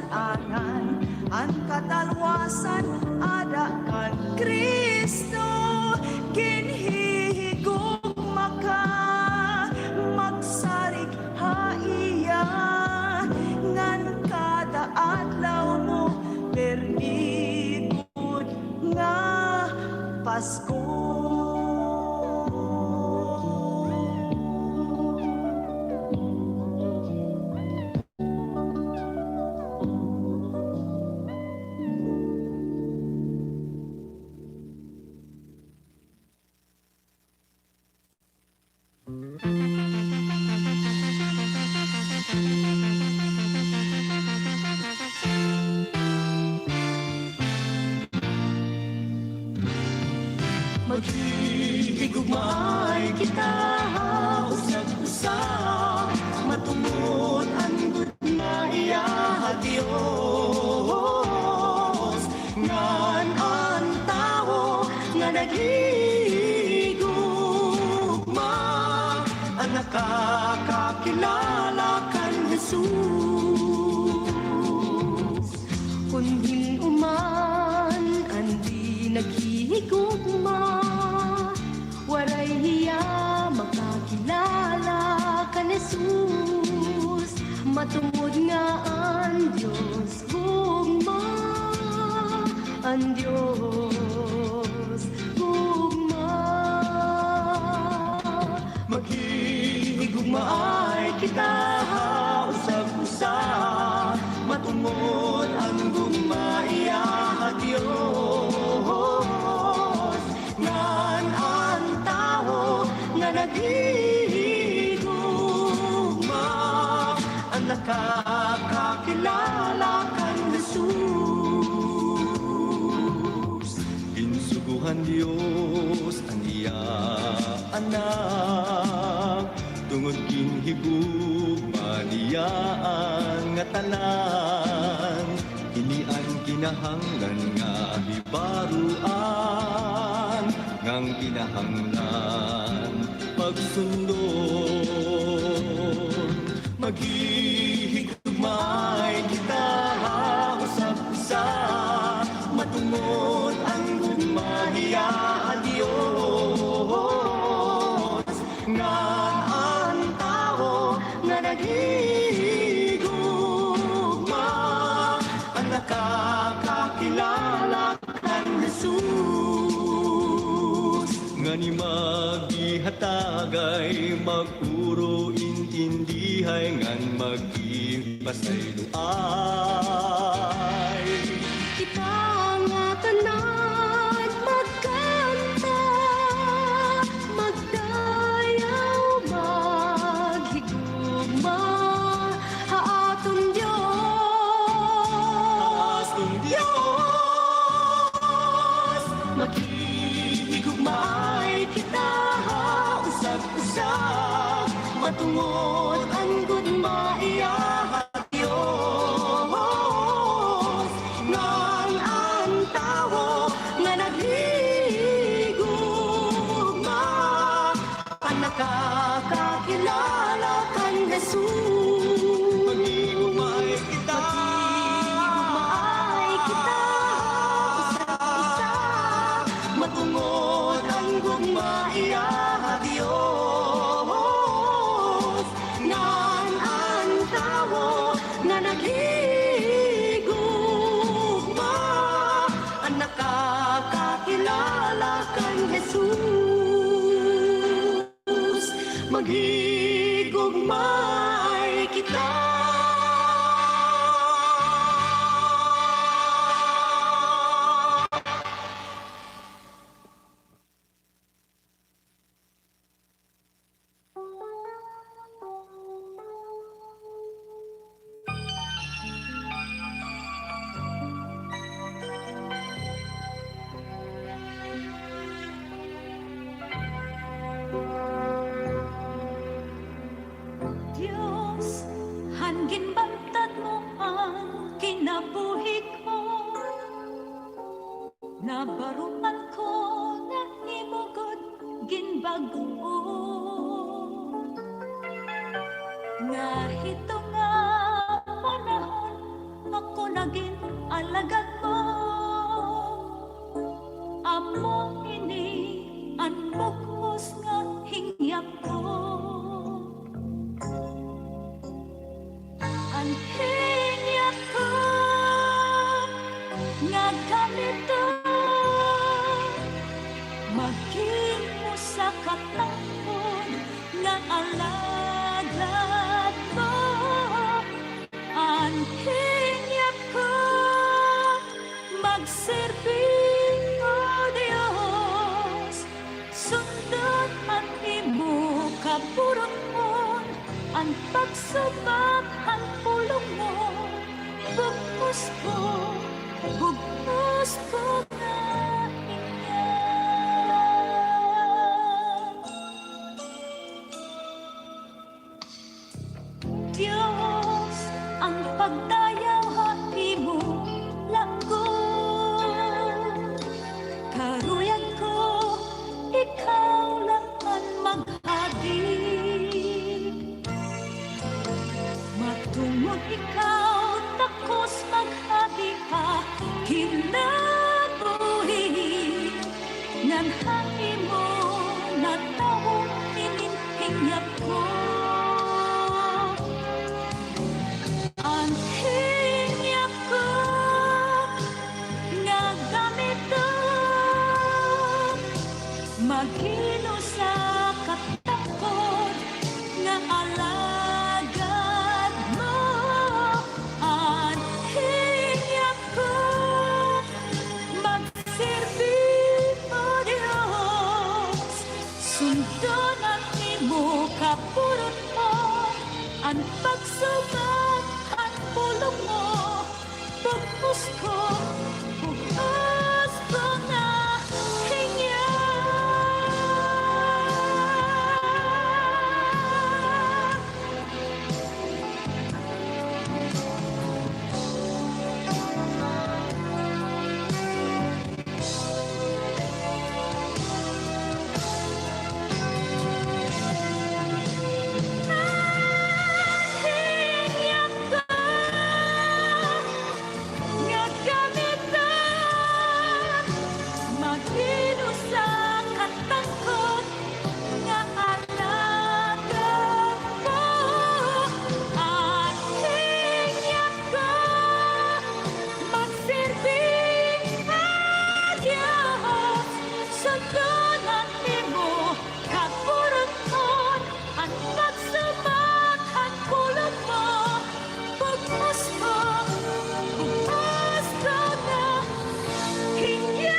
kasalanan, ang katalwasan ada kan Kristo. Ginhihigugma ka, magsarig haiya, ngan kada adlaw mo permigod nga Pasko. Maghihigugmay kita usag-usag, matungod ang gudma iya Dios, ngan ang tao nga naghihigugma, ang nakakakilala kan Jesus. Kundin uman andi naghihigugma, waray hiya makakilala kan Jesus, matungod nga ang Diyos gugma, ang Diyos gugma. Maghihigugma ay kita usag-usag, matungod ang gugma iya Diyos, ngan ang tao nga naghihigugma, ang nakakakilala kan Jesus. Ginsuguhan Diyos ang iya anak, tungod ginhigugma niya ang ngatanan, ini ang kinahanglan nga hibaruan, ngang kinahanglan pagsundon. Maghihigugmay kita usag-usag, matungod ang gugma niya Dios, ngan ang tao nga naghihigugma, ang nakakakilala kan Jesus. Ngani magihatagay, magpuro intindihay, ngan magipasayloay. Kita nga tanan magkanta, magdayaw, maghigugma, haatong Diyos, Diyos. Maghihigugmay kita usag-usag, matungod ang gugma iya Diyos, ngan ang tao nga naghihigugma, ang nakakakilala kan Jesus. Maghihigugmay kita, usag-usag, matungod ang gugma iya Diyos, ngan ang tao nga naghihigugma, ang nakakakilala kan Jesus. Maghigugmay kita. Diyos, hangin bantad mo ang kinabuhi ko, nabaruman ko na imugod ginbagoon, nga hito nga panahon ako maging alagad mo. Amo ini ang bukos nga hingyap ko. Ang hingyap ko nga ganito, maging mo sa katapon nga alagad mo. Ang hingyap ko magsirbing o Diyos, sundot ang imo kaburon, ang pagsubak ang pulong mo. Bugos ko na Diyos, ang pagdayaw imo langgo. Karuyan ko, ikaw lang ang maghadid. Matungod ikaw, takos maghadi ka, kinabuhi. Nganhan imo, natawong ininhingyap ko. Ang hingyap ko nga ganito, magino sa katakot nga alagad mo. Ang hingyap ko magsirbing o Diyos, sundon ang imo kapurot mo. Ang pagsubak ang pulong mo. Bugos ko na hingyap. Hingyap ko nga ganito, magino sa katangkot nga alagad mo. Ang hingyap ko magsirbing o Diyos, sundon ang imo kaburon, ang pagsubak ang pulong mo. Bugos ko na hingyap.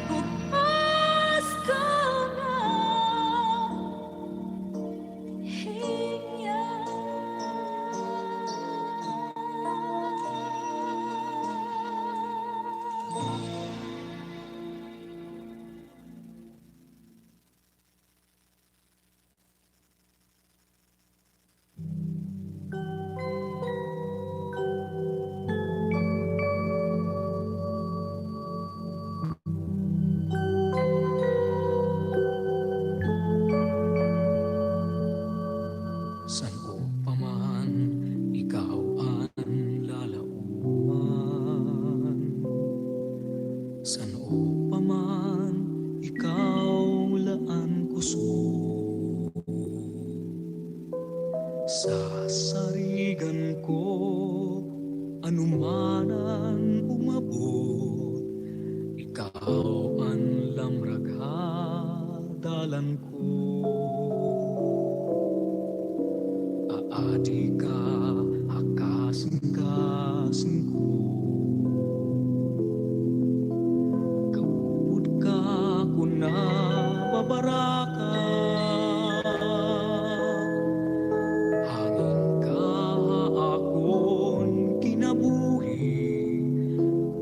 Bugos ko na hingyap. San o paman ikaw ang lalauan, san o paman ikaw laan kuso. Sa sarigan ko anuman ang umabot, ikaw ang lamragadalan ko. Aadi ka, hakasing-kasing ko. Kapud ka kuna babaraka. Hangin ka akon kinabuhi,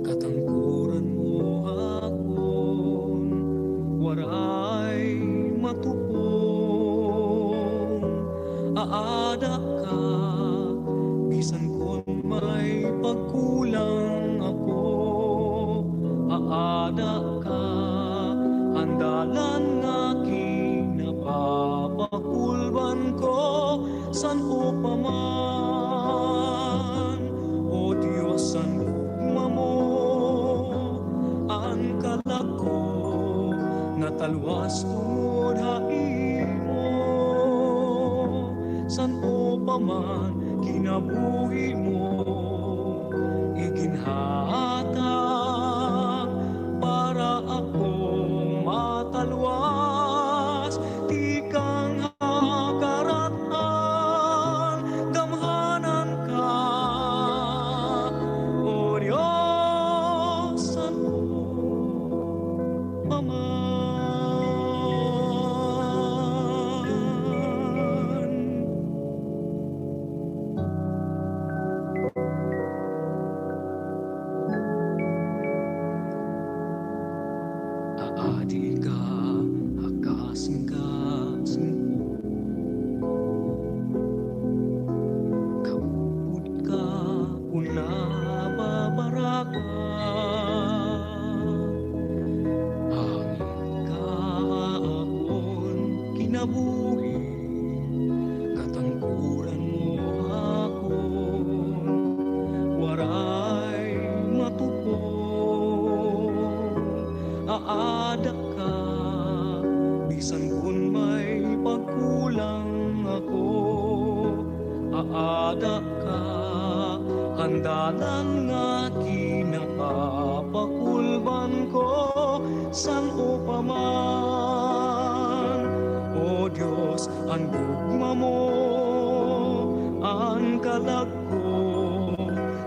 katangkuran mo akon, waray matupong. Aada ka, bisan kon may pagkulang ako. Aada ka, handalan nga kinapapakulban ko. san o paman, o Diyos ang gugma mo, ang kalako na talwas tungod haimo, san o paman kinabuhi mo, iginhatag para akong matalwas, di kang hakaratan, gamhanan ka, o Diyos, san o paman. Aadi ka, hakasin ka, kaupod ka, una babaraka. Hangin ka akon kinabuhi, katangkuran mo akon, waray matupong, aada ka, bisan kun may pagkulang ako, aada ka, handa lang nga kinakapakulban ko, san o paman, o Diyos, ang gugma mo, ang kalag ko,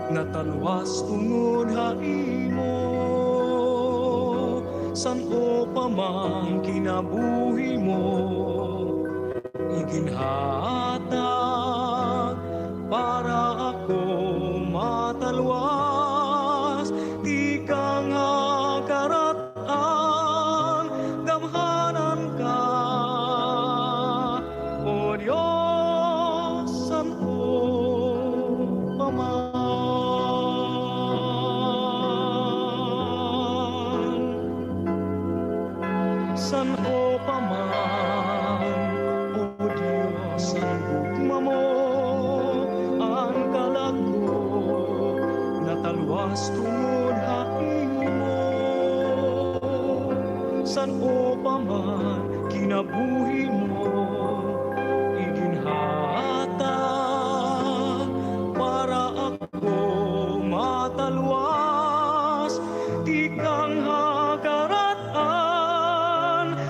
natalwas tungod haimo, san o paman kinabuhi mo, iginhatag para ako matalwas, di kang hakaratan, gamhanan ka, o Diyos, san o paman. San o paman, o Diyos, ang gugma mo, ang kalag ko, natalwas tungod haimo, san o paman kinabuhi mo, iginhatag para ako matalwas, di kang hakaratan,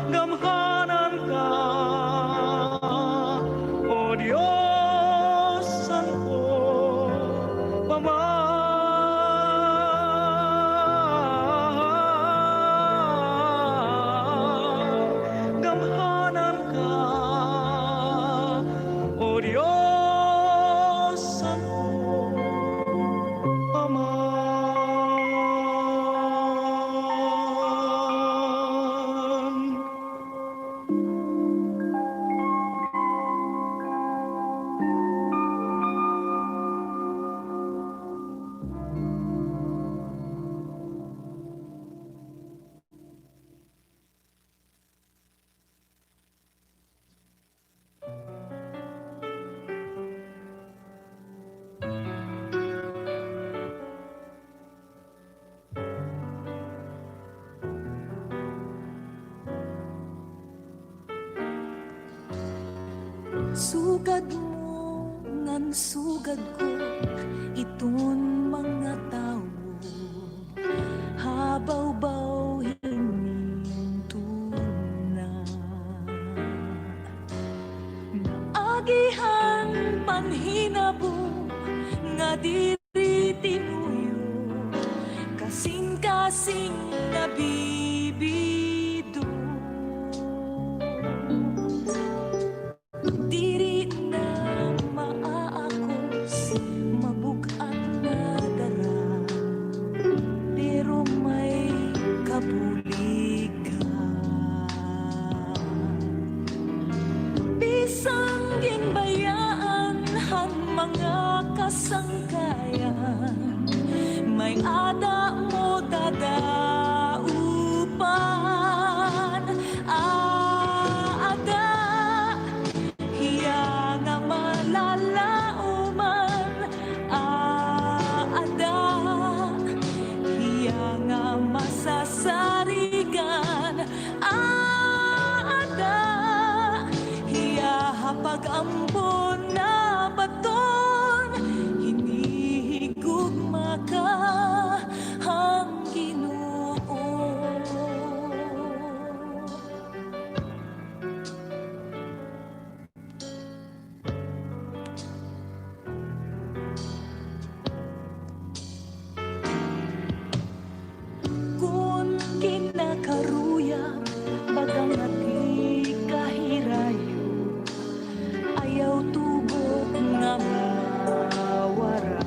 gamhanan ka, o Diyos, san o paman, gamhanan ka, o Diyos, san o paman. Sugad mo ngan sugad ko, iton mga tao, habaw-baw hintuna. Naagihan panhinabo nga diri tinuyo, kasing-kasing nabibido. Diri na maaakos, mabugat na dara, pero may kabuligan. Bisang ginbayaan han mga kasangkayan, may ada mo dadaupan, ada hiya nga pag-ampon na baton, hinihigugma ka ang Ginoo. Kung kinakaruya, bagang ati kahirayo, ayaw tubog nga mawara.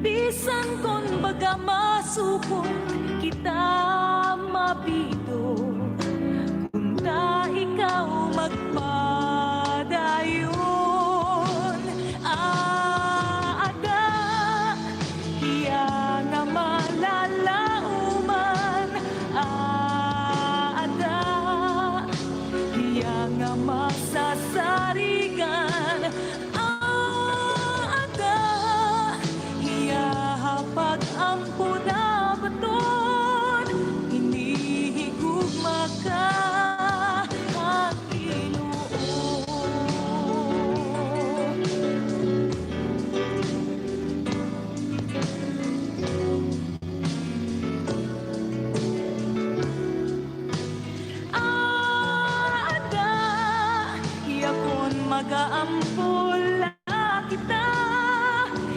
Bisan kon baga masupot kita mabido, kunta ikaw magpadayon. Ada iya nga malalauman, ada iya nga masasarigan, ada iya pag-ampo na baton, hinihigugma ka ang Ginoo. Ada yakon mag-aampol kita,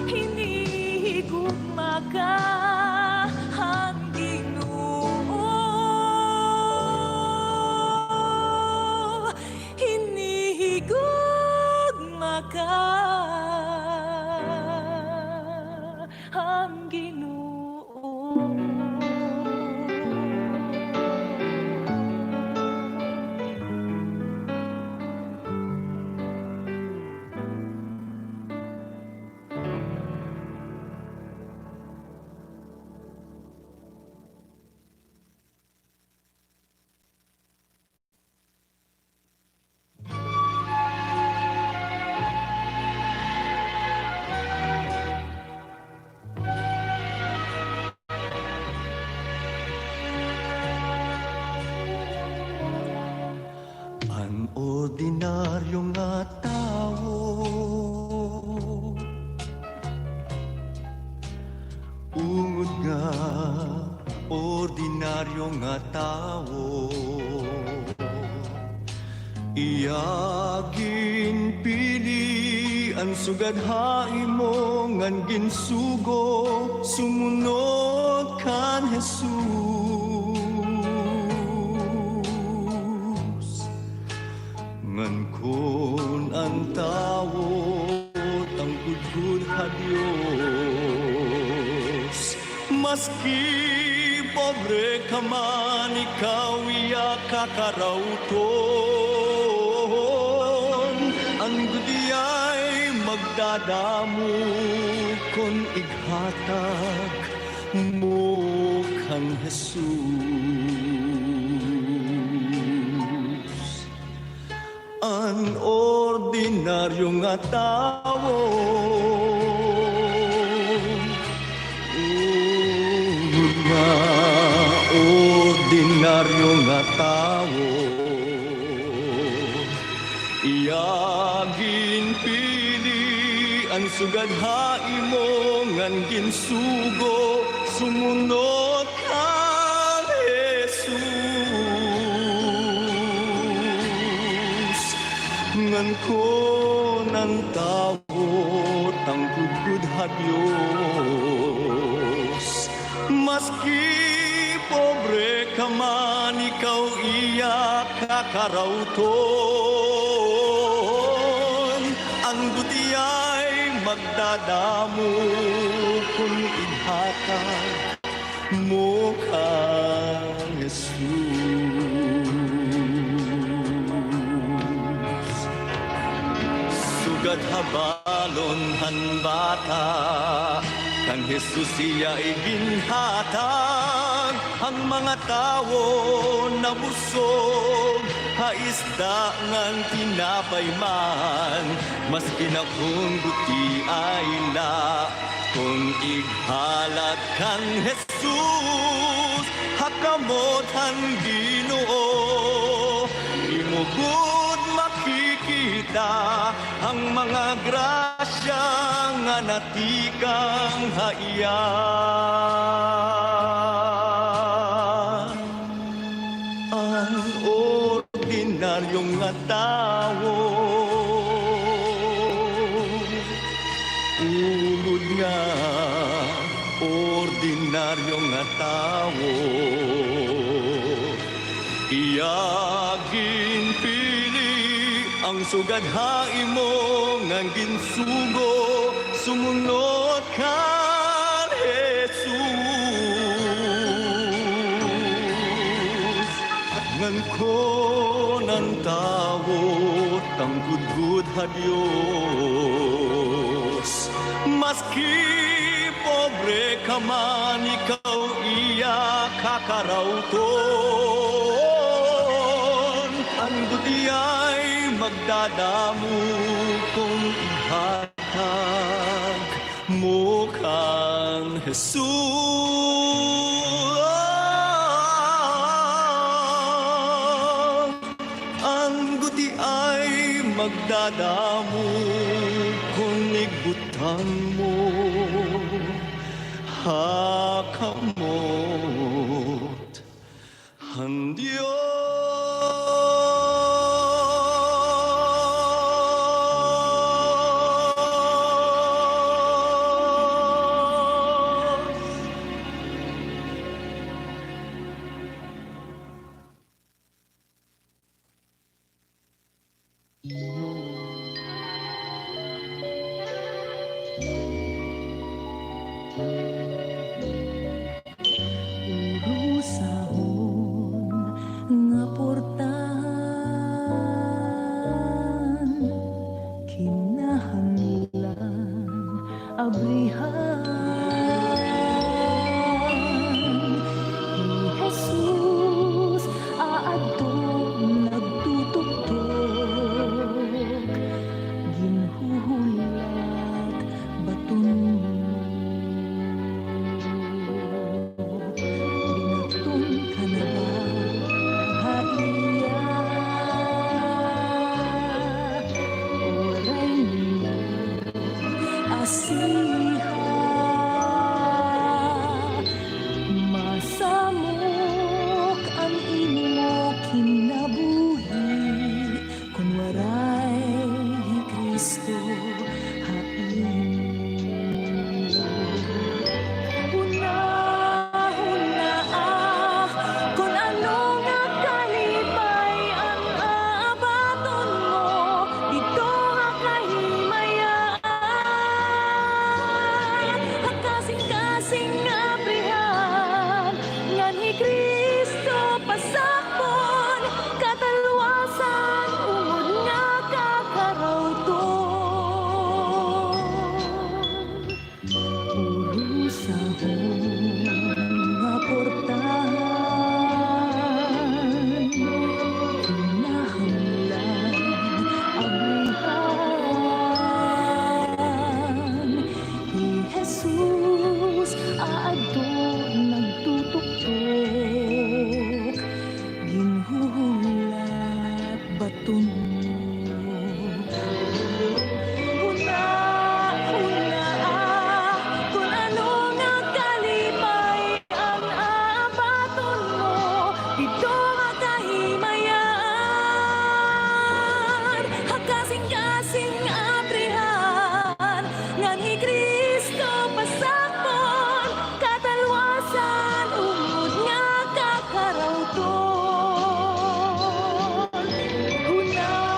hinihigugma ka ang Ginoo. Hinihigugma ka ang Ginoo. Ang ordinaryo nga tao, ungod nga ordinaryo nga tao, iyagin pili ang sugadhai mo ngan ginsugo sumunod kan Jesus. Ngan kun ang tao tanggudgud ha Dios, maski pobre ka man ikaw iya kakarauton, ang gudiyay magdadamu kon ighatag mo kang Jesus. An ordinaryo nga tao, nga ordinaryo nga tao, iyagin pili ang sugadhai mo ngan ginsugo sumunod kan Jesus. Ngan ko ng tao tanggugud ha Dios, maski pobre ka man ikaw iya kakarauton, ang gutiyay magdadamu kung ighatag mo kang Jesus. Sugat habalon han bata, kang Jesus siya iginhatag, ang mga tao na busog, haisda ngang tinapay man, maski na kung buti ay la, kung ighalat kang Jesus, hakamot ang Ginoo, Sumugod makikita ang mga grasya nga natikang haiyan. Ang ordinaryong nga tao, ulod nga ordinaryong nga tao, iyagin pili ang sugadhai mo ngang ginsugo sumunod kan Jesus. Ngan ko ng tao tanggudgud ha Diyos, maski pobre ka man ikaw iya kakarauton. Ang buti ay magdadamo kung ihatag mo kang Jesus. Ang buti ay magdadamo kung igbutan mo hakamot ang Diyos. Urusahon nga portahan, kinahanglan abrihan. Ni Jesus aadto nagtutugtog, ginhuhulat baton mo. Binatong ka na ba, haiya? Oray mo, asiha. Masamok ang imo kinabuhi, kung waray Kristo hain. Una-una kung ano nga kalipay ang aabaton mo, dito nga kahimayaan. Kasing-kasing nga abrihan, nga ni Kristo pasakon, katalwasan ungod nga kakarauton. Urusahon nga portahan, kinahanglan abrihan. Ni Jesus aadto nagtutugtog, ginhuhulat baton mo. Una-una kung ano nga kalipay ang aabaton mo, dito nga kahimayaan. Kasing-kasing abrihan, nga ni Kristo pasakon, katalwasan ungod nga kakarauton. Una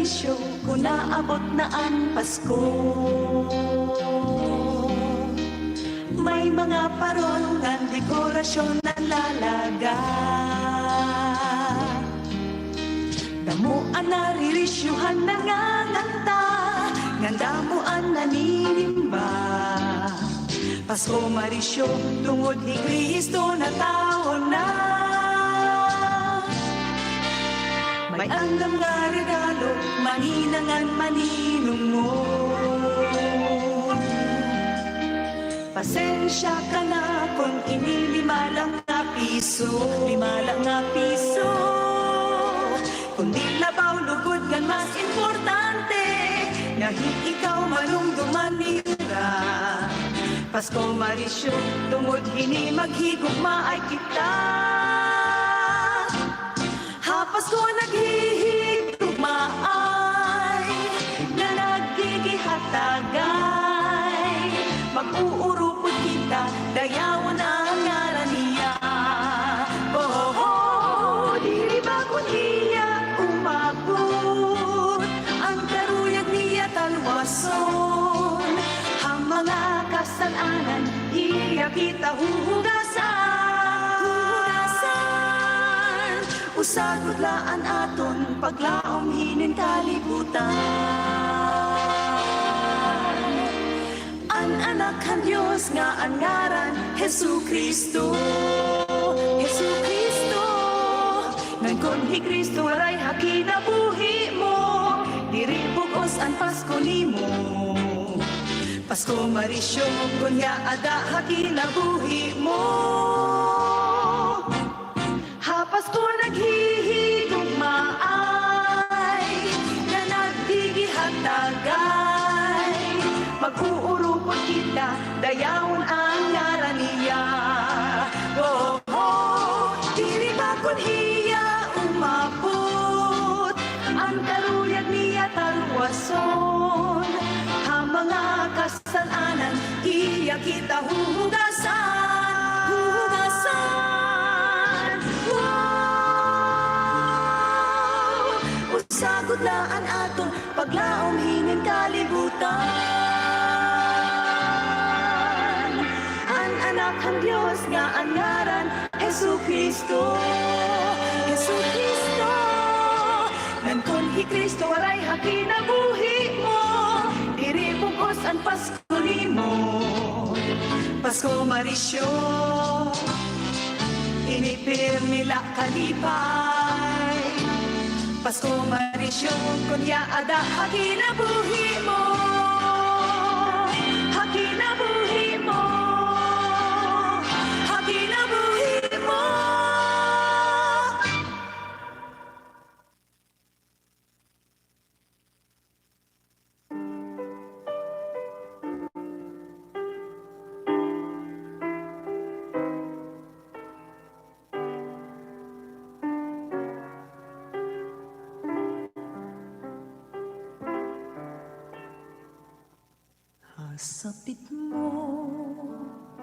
marisyo kung naabot na ang Pasko. May mga parol ng dekorasyon na lalaga. Damuan na ririsyuhan na nganganta, ngandamuan na ninimba. Pasko marisyo, tungod ni Kristo na taon na. May andam nga regalo, maninangan maninungod. Pasensya ka na kung inilima lang na piso, lima lang na piso. Kung di labaw lugod kan mas importante, ngayon ikaw malungduman nira. Pasko marisyo, tungod hini maghigugma ay kita. Ha Pasko naghihigugma ay na naggigihatagay. Mag-uurupod kita, dayawan ang ngalan niya. Oh, oh, oh, dili ba kun iya umabot ang karuyag niya talwason. Ang mga kasalanan, iya kita huhugasan. Huhugasan, usagod laan aton, paglaom hinin kalibutan. Ang anak ng Diyos nga ang ngaran, Jesu Kristo. Jesu Kristo, ngan kon hi Kristo aray hakinabuhi mo, diri bugos ang Pasko nimo. Pasko marisyo, kunya ada hakinabuhi mo. Ha Pasko naghihigugma ay na nagdigihatagay. Mag-uurupod kita, dayawon ang ngaran niya. Oh, oh, dili ba kun hiya umabot ang karuyag niya talwason. Ang mga kasalanan, iya kita huhugasan. Huhugasan. Wow! Usagod laan aton, paglaom hingin kalibutan. Ang anak ng Diyos nga ang ngaran, Jesu Kristo. Jesu Kristo, ngan kon hi Kristo aray hakinabuhi mo, diri bugos ang Pasko nimo. Pasko marisyo, inipir nila kalipay. Pasko marisyo, kunya ada hakinabuhi mo. Hakinabuhi mo. Hakinabuhi mo. Hasapit mo,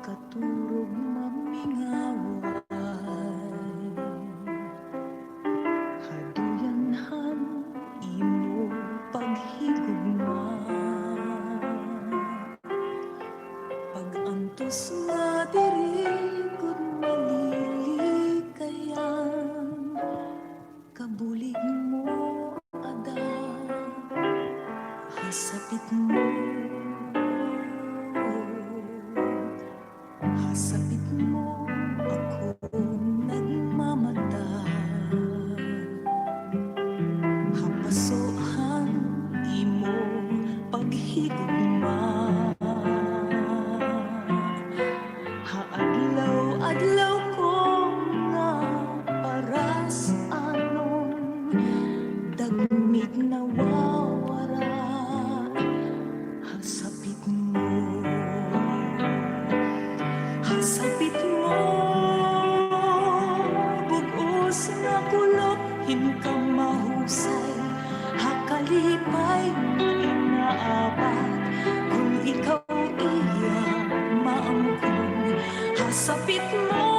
katurog mamingaway. Haduyanhan, imo paghigugma. Pag-antos nga dirigod malilikayan, kabulig mo ada, hasapit mo. Hasapit mo ako nagmamatay. Hapasohan imo paghigugma. Haadlaw-adlaw ko nga paras anon, dagmit na wawara. Hasapit mo. Hasapit mo, bugos na kulot, hinka mahusay, hakalipay inaabat, kung ikaw iya maamkon. Hasapit mo,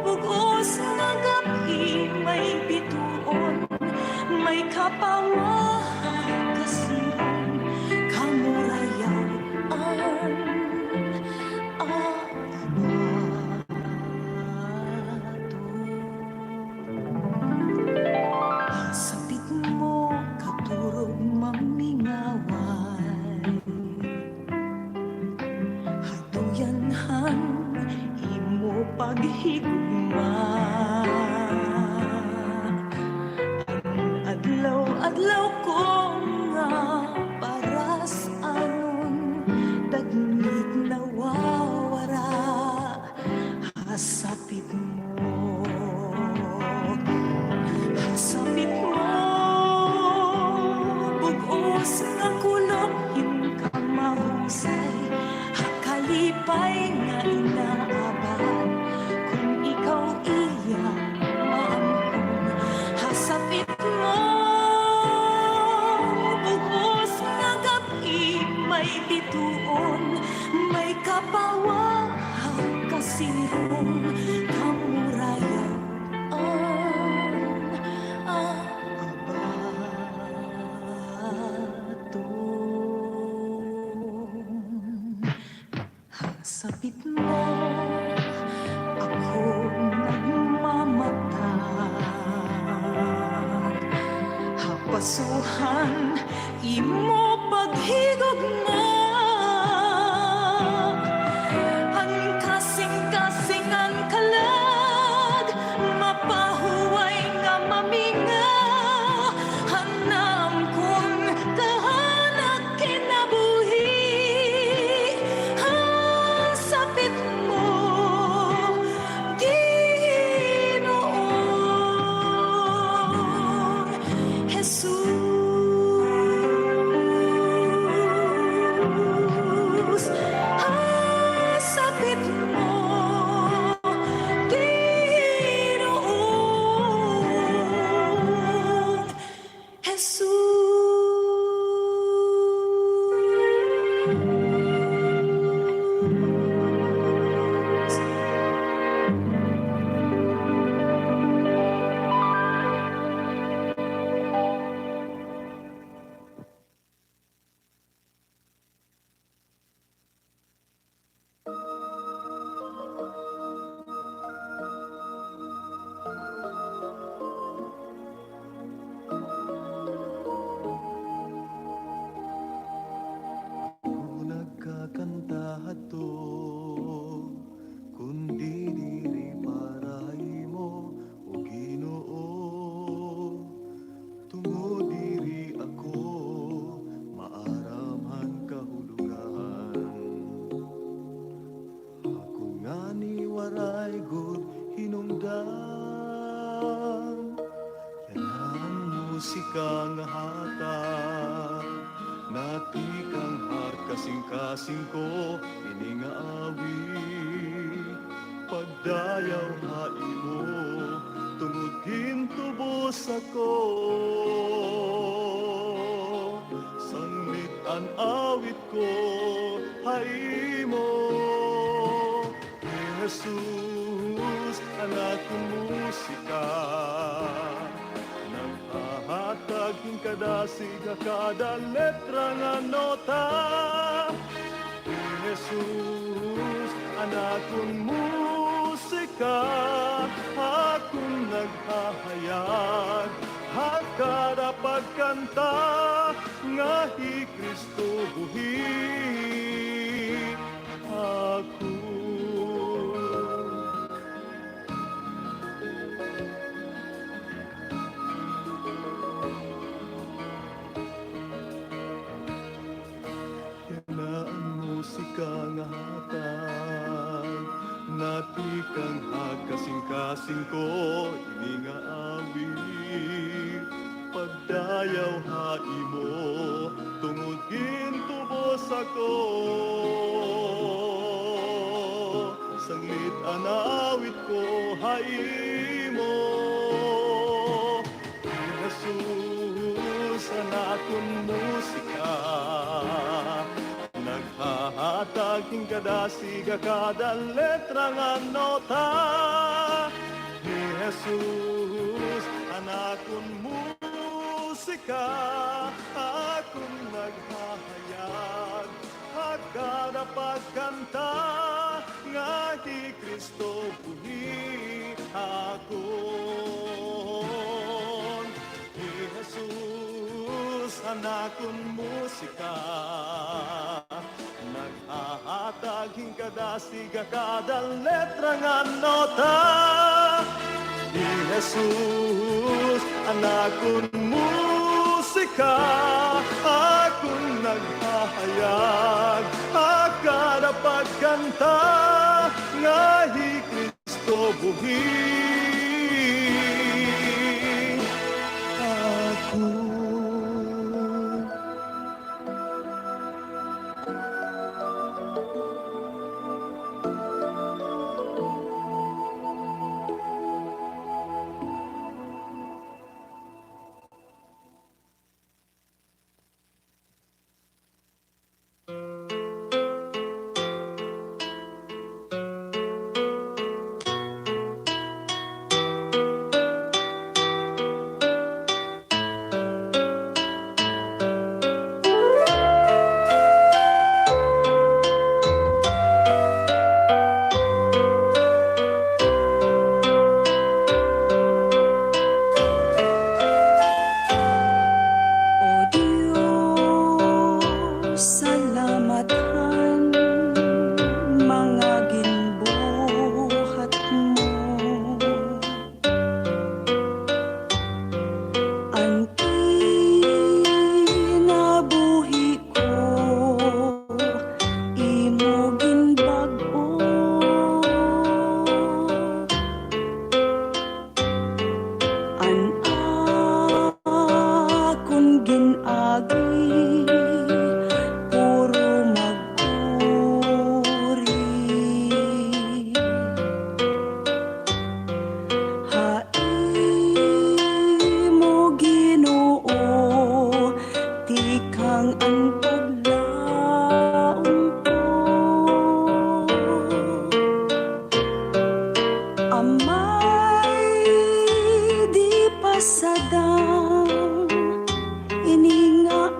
bugos na gabi, may bituon, may may kapawahan kasi kamurayaw sapit mo katurog mamingaway hatuyanhan imo paghigugma adlaw ko nga paras anon dagnit nawawara hasapit mo bugos nga kulok ka mahusay kalipay nga inaaban kung ikaw iya maangkon hasapit mo bugos nga gabi may bituon may kapawahan kasirong kamurayaw sapit mo ako nagmamata hapasuhan imo paghigugma ang kasing-kasingan kalag mapahuway nga maminga hanam kung kahanak kinabuhi sapit mo Ginoong Jesus sapit mo Ginoong Jesus Nagkakanta hadto kundi diri para imo o Ginoo tungod diri ako maaraman kahulugan ako ngani waray gud hinungdan yan musika nga hatag nati kang kasing-kasing ko ini nga awi pagdayaw haimo tungod gintubos ako sanglit an awit ko haimo Jesus anak kong musika naghahatag king kada siga kada letra nga nota Jesus anak kong musika akong naghahayag hakada pagkanta nga hi Kristo buhi ako kang hatag nati kang kasing-kasing ko ini nga awi pagdayaw haimo tungod gintubos ako sanglit an awit ko haimo Jesus anak kong musika naghahatag king kada siga kada letra nga nota ni Jesus anak kong musika musika, akong naghahayag, hagkada pagkanta, nga di Kristo buhi akon. Ni Jesus, anakon musika, naghahatag hingkadasig kada letra nga nota. Ni Jesus, anakon musika, akong naghahayag, kada pagkanta, nga hi Kristo buhi ako. O Diyos, salamatan, mga ginbuhat mo. Ang kinabuhi ko, imo ginbag-o. An akong ginagi, puro magpuri. Haimo Ginoo, tikang ang paglaom ko. Amay di pasadang, ini nga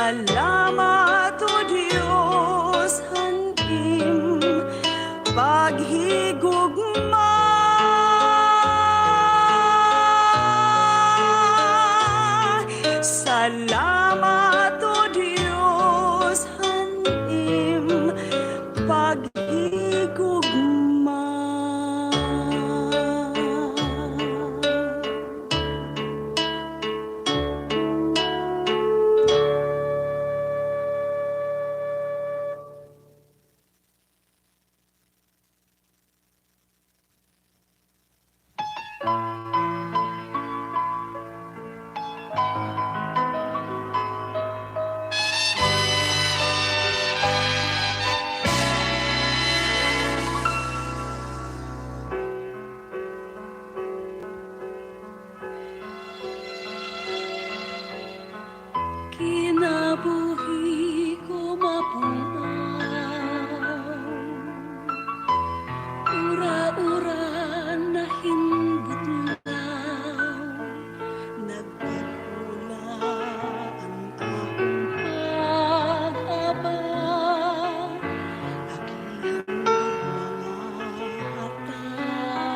Salamat o Diyos, hanim paghigugma. Salamat o Diyos, hanim paghigugma. Kinabuhi ko mapunaw, ura-ura na hinbutlaw, nagpagula ang akong pag-abang, akihang mga hatag,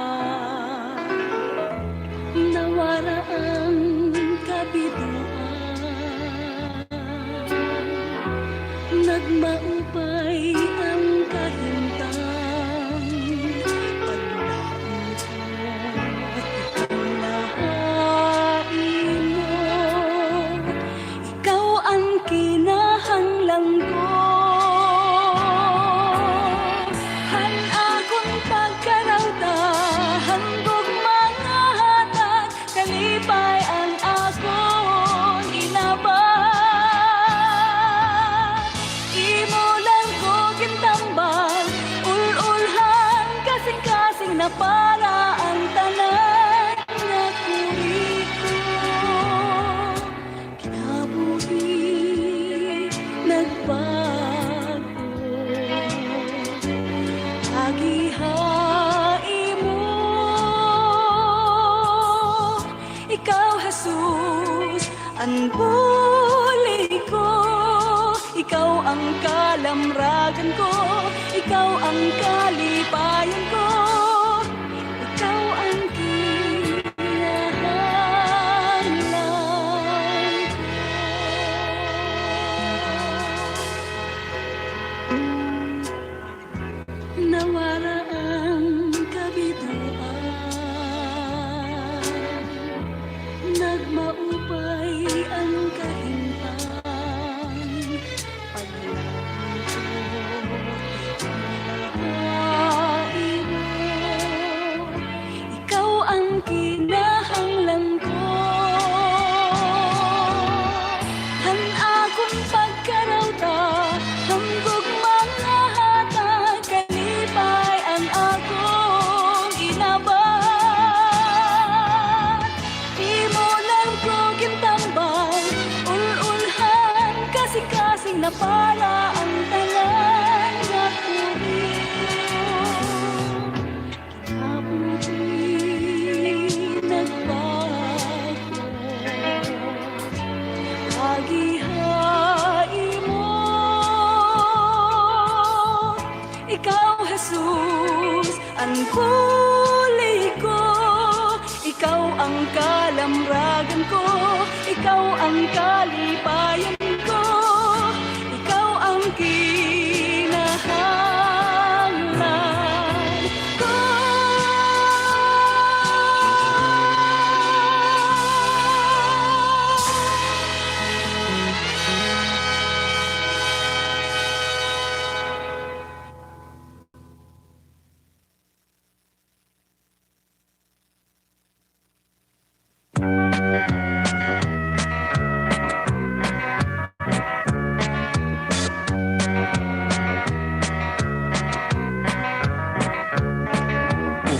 nawara ang kabiduan. Nagmaupay ang kahintang, paglaon ko at ikulahain mo. Ikaw ang kinahanglan ko. Han akong pagkarawta, handog mga hatag, kalipay ang akong inabang. Na para ang tanan na kuriko, kinabuhi nagbago, agihain mo. Ikaw Jesus ang buli ko, ikaw ang kalamragan ko, ikaw ang kalipayan ko. Nawara ang kabiduan, nagmaupay ang kahintang, paglaon ko ikulahain mo. Ikaw ang kinahanglan ko. Han akong pagkarawta, hamgog mga hatag, kalipay ang akong inabang. Imo lang ko gintambang, ul-ulhan kasing-kasing na para ang tanan na kuriko. Kinabuhi nagbago, agihain mo. Ikaw Jesus ang huli ko, ikaw ang kalamragan ko, ikaw ang kalipayan ko, ikaw ang kinahanglan ko.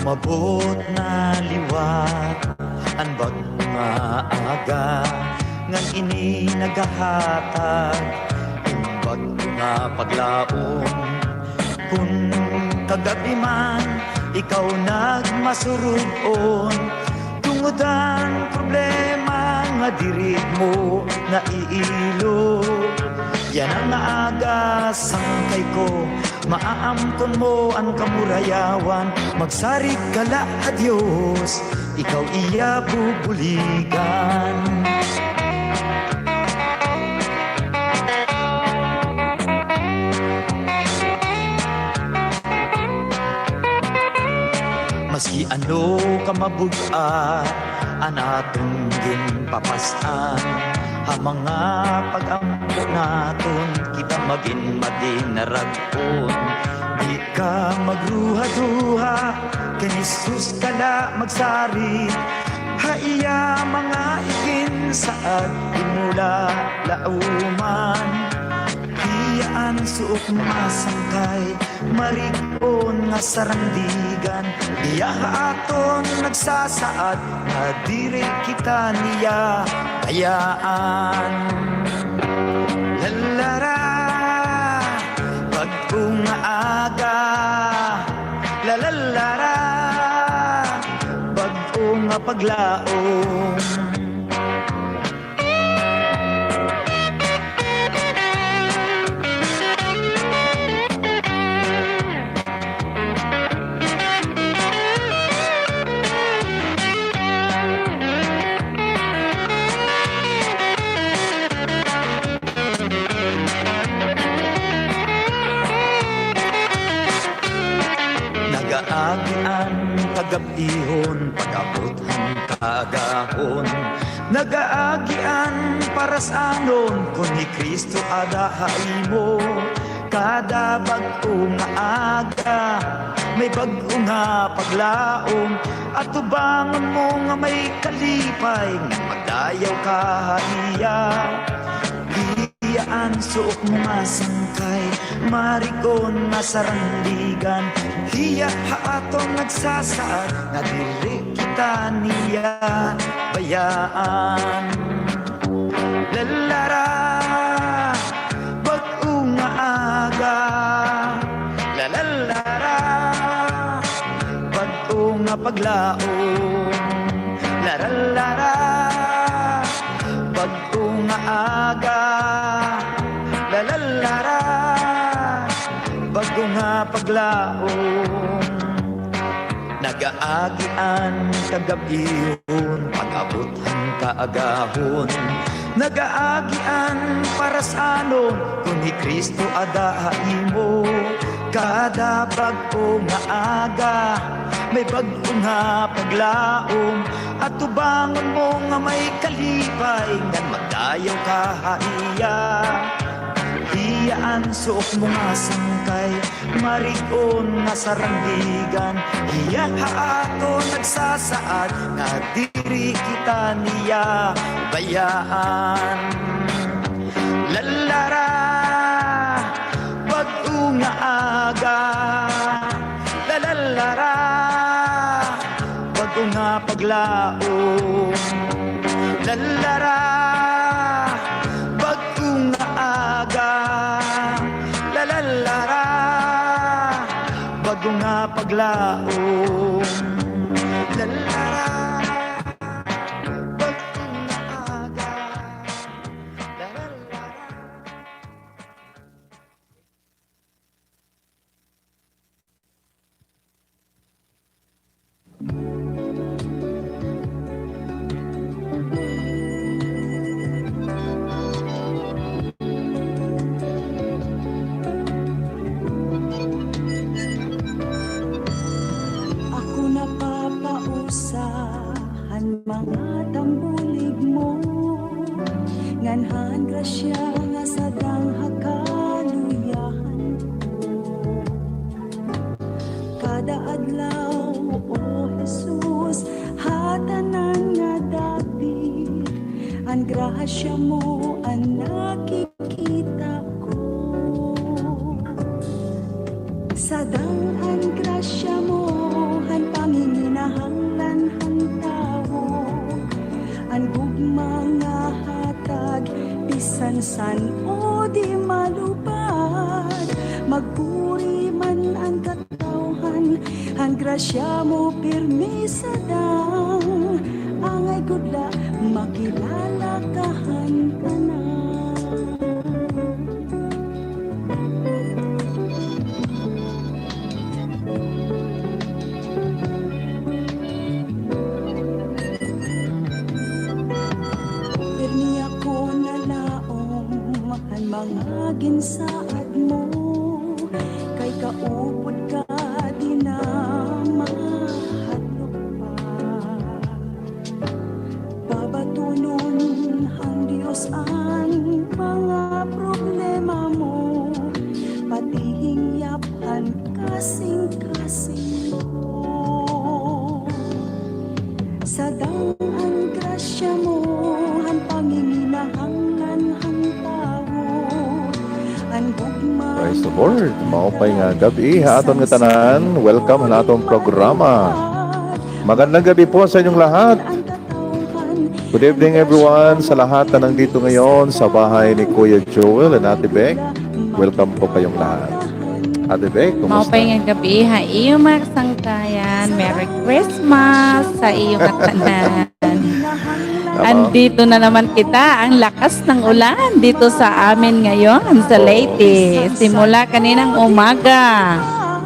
Umabot na liwat ang bag mga aga, ngan ini nagahatag imbag nga paglaom. Kung kagabi man ikaw nagmasurugon, tungod ang problema nga dirit mo naiilo. Yan ang aga sangkay ko, maaamton mo ang kamurayawan. Magsarig kala a Diyos, ikaw iya bubuligan. Maski ano ka mabugat, anatong ginpapasan. Ha mga pag-ampo naton, kita maging madinaragpon. Di ka magruha-duha, kay Jesus ka na magsari. Ha iya mga ikin saad, imula lauman. Hiyaan suok masangkay, marikon nga sarandigan. Iya aton nagsasaad, nadiri kita niya kayaan. Lalara, pag-ung aga, lalalara, pag-ung paglaong. Nagaagian kagabihon, pag-abot ang kaagahon. Nagaagian para sa anon, kung ni Kristo adahay mo. Kada bag-o nga aga, may bag-o nga paglaom. At tubangon mo nga may kalipay, nga magdayaw kahaiya. Hiyaan suok mo masangkay, marikon nga sarandigan. Hiya haatong nagsasaad, nga dili kita niya bayaan. Lalara, bag-o nga aga, lalalara, bag-o nga paglaong. Lalalara, bag-o nga aga, lalalara, bago nga paglaong. Nagaagian kagabihon, pag-abot ang kaagahon. Nagaagian para sa anon, kung ni Kristo adahay mo. Kada bago nga aga, may bago nga paglaom. At tubangon mo nga may kalipay, nga magdayaw kahaiya. Hiyaan suok mo nga sangkay, marikon nga sarandigan. Hiya haato nagsasaad, nga diri kita niya bayaan. Lalara, bag-o nga aga, lalalara, bag-o nga paglaong. Lalara, bag-o nga aga, lalalara, bago nga paglaong. Lalara, bago nga aga, lalalara. Ako napapausahan mga tambulig mo, nganhan grasya nga sa danghakaluyahan ko. Kada adlaw, o Jesus, hatanan nga dapit, ang grasya mo ang nakikita ko. Sa danghan grasya mo, han panginginahanglan han tao, ang gugma nga hatag, bisan san o di malupad. Magpuri man ang katawhan, ang grasya mo pirmi sa dang, angay gudla makilala kahan ka na. mga ginsaad mo, kay kaupod ka di na mahatlok pa. Babatunon ang Diyos ang mga problema mo, pati hingyapan kasing-kasing ko. Sa daan grasya mo, ang panginginahanglan ang tao, ang gugma. Praise the Lord. Maupay nga gabi ha aton nga tanan. Welcome na atong programa. Magandang gabi po sa inyong lahat. Good evening everyone sa lahat na nandito ngayon sa bahay ni Kuya Joel and Ate Beck. Welcome po kayong lahat. Ate Beck, kumusta? Maupay nga gabi ha iyo mga kasangkayan. Merry Christmas sa iyo katanan. Andito na naman kita, ang lakas ng ulan dito sa amin ngayon sa Leyte. Simula kaninang umaga.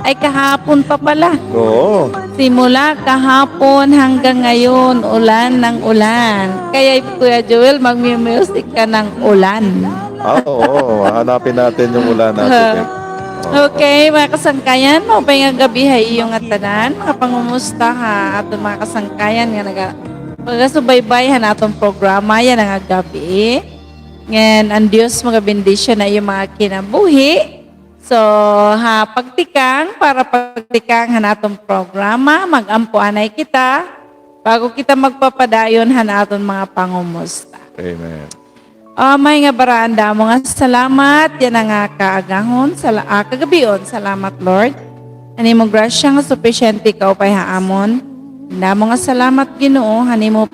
Ay kahapon pa pala. Oo. Simula kahapon hanggang ngayon, ulan ng ulan. Kaya Kuya Joel, magmi-music ka ng ulan. Oo. Hanapin natin yung ulan natin. Okay, mga kasangkayan, maupay nga gabi ha iyong atanan. Mga pangumusta ha ato mga kasangkayan nga pagkasubaybayan atong programa yan ang gabi. Ngayon, ang Diyos mga bendisyon na iyong mga kinabuhi. So, pagtikang, para pagtikang atong programa, mag-ampuanay kita, bago kita magpapadayon aton mga pangumusta. Amen. May nga baranda mo nga salamat, yan ang kaagahon, kagabion, salamat Lord. Ani mo grasya nga sufficiente ka upay haamon. Namo nga salamat Ginoo, hani mo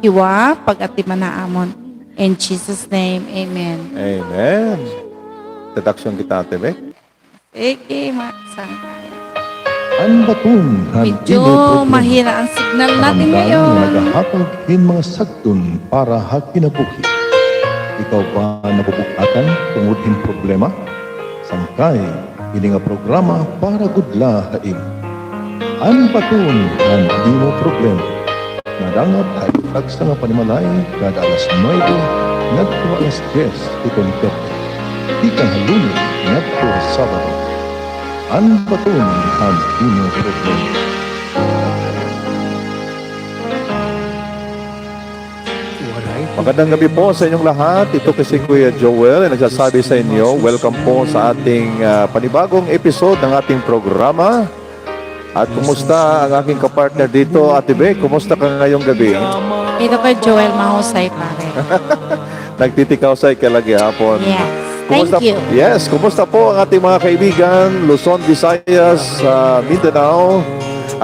kiwa, pag-atiman na amon. In Jesus name, amen. Amen. Deduction kita, Ate Beck. Okay, mga kasangkayan. Ang batong Medyo mahina ang signal natin ngayon. Nagahatag in mga sagtun para hakinabuhi. Ikaw ba nabubukatan tungod in problema? Sangkay, ini nga programa para gudla haim. Ang batong di mo problema. Nadangat ay tagsa nga panimalay kada alas 9 ngadto alas 10 itong Perte. Di kang Lunes ngadto Sabado. Ang batong di mo problema. Magandang gabi po sa inyong lahat. Ito kasi Kuya Joel na nagsasabi sa inyo, welcome po sa ating panibagong episode ng ating programa. At kumusta ang aking kapartner dito, Ate Beck? Kumusta ka ngayong gabi? Ito kay Joel mahusay pare. Nagtitikaw-say ka lagi hapon. Yes, Kumusta, thank you. Yes, kumusta po ang ating mga kaibigan, Luzon, Visayas, Mindanao.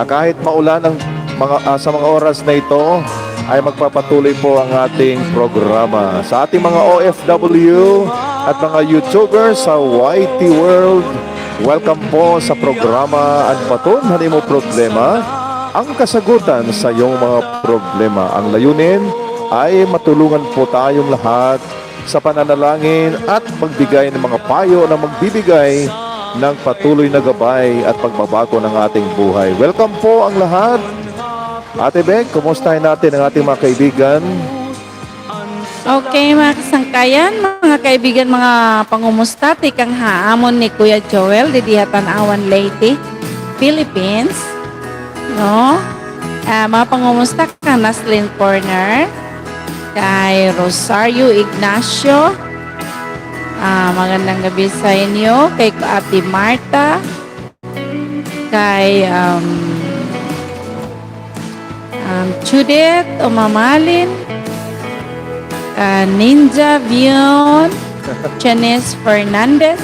Kahit maulan sa mga oras na ito, ay magpapatuloy po ang ating programa. Sa ating mga OFW at mga YouTubers sa YT World, welcome po sa programa Ang Baton Hani Mo Problema, ang kasagutan sa iyong mga problema. Ang layunin ay matulungan po tayong lahat sa pananalangin at magbigay ng mga payo na magbibigay ng patuloy na gabay at pagbabago ng ating buhay. Welcome po ang lahat. Ate Beck, kumustahin natin ang ating mga kaibigan? Okay, mga kasangkayan, mga kaibigan, mga pangumusta, tikang haamon ni Kuya Joel, didihatan awan Leyte, Philippines. No? Mga pangumusta ka, Naslin Corner, kay Rosario Ignacio, magandang gabi sa inyo, kay Ate Marta, kay Judith Umamalin, Ninja Vion, Janice Fernandez.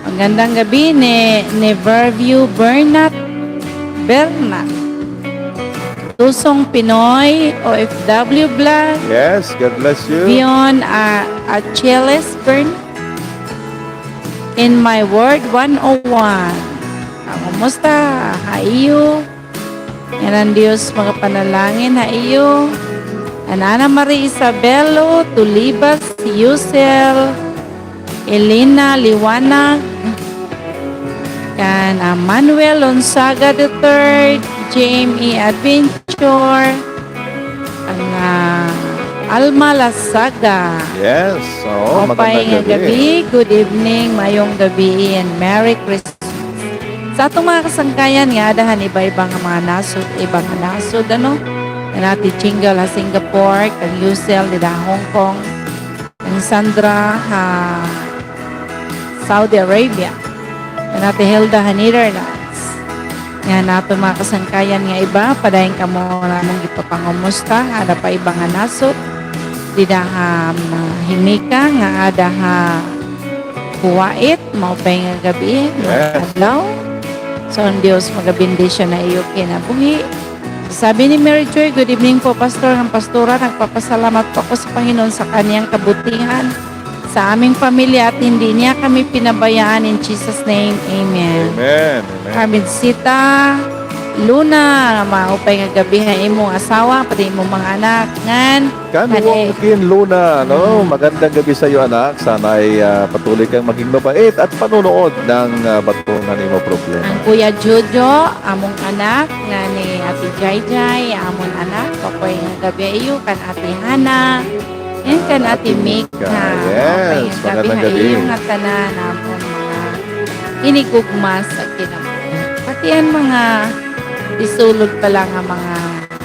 Magandang gabi ni Verview Bernat. Tusong Pinoy, OFW Vlog. Yes, God bless you. Vion Acheles Bern. In My Word 101. Kumusta? Haiyo. Yan ang Diyos mga panalangin. Haiyo. Ana Marie Isabelo, Tulibas, Yusel, Elena Liwanag, kan Manuel Lonsaga III, James E. Adventure, ang Alma Lasaga. Yes. Oo, Mapay nga magandang gabi. gabi, good evening, mayong gabi, and Merry Christmas. Sa atong mga kasangkayan nga, adahan iba-iba nga mga nasod, ibang nasod, ano? Nga natin Chingal ha Singapore, kang Yusel, dida Hong Kong, kang Sandra ha Saudi Arabia, nga natin Hilda ha Netherlands. Nga natin mga kasangkayan nga iba, padayon ka mo na mong ipapangumusta, ada pa ibang nga nasod, dida ha himika nga ada ha Kuwait, maupay nga gabi, Yes. adlaw. So, ang Diyos magabindisyon na iyo kinabuhi. Sabi ni Mary Joy, good evening po, Pastor. Ang pastora, nagpapasalamat po ako sa Panginoon sa kaniyang kabutihan sa aming pamilya at hindi niya kami pinabayaan. In Jesus' name, Amen. Amen. Amen. Carmencita Luna, maupay nga gabi ha imong asawa, pati imong mga anak. Ngan, Kanwong Kin Luna, no? Magandang gabi sa iyo, anak. Sana ay patuloy kang maging mabait at panunood ng batungan mo problema. ang Kuya Jojo, among anak, nga ni Ate Jai, among anak, papoy nga gabi iyo, kan Ate Hana, yan kan Ate Mika. Yes, magandang gabi. Iyo nga tanan, among mga inigugmas at kinabuhi. Pati ang mga isulod pa lang ang mga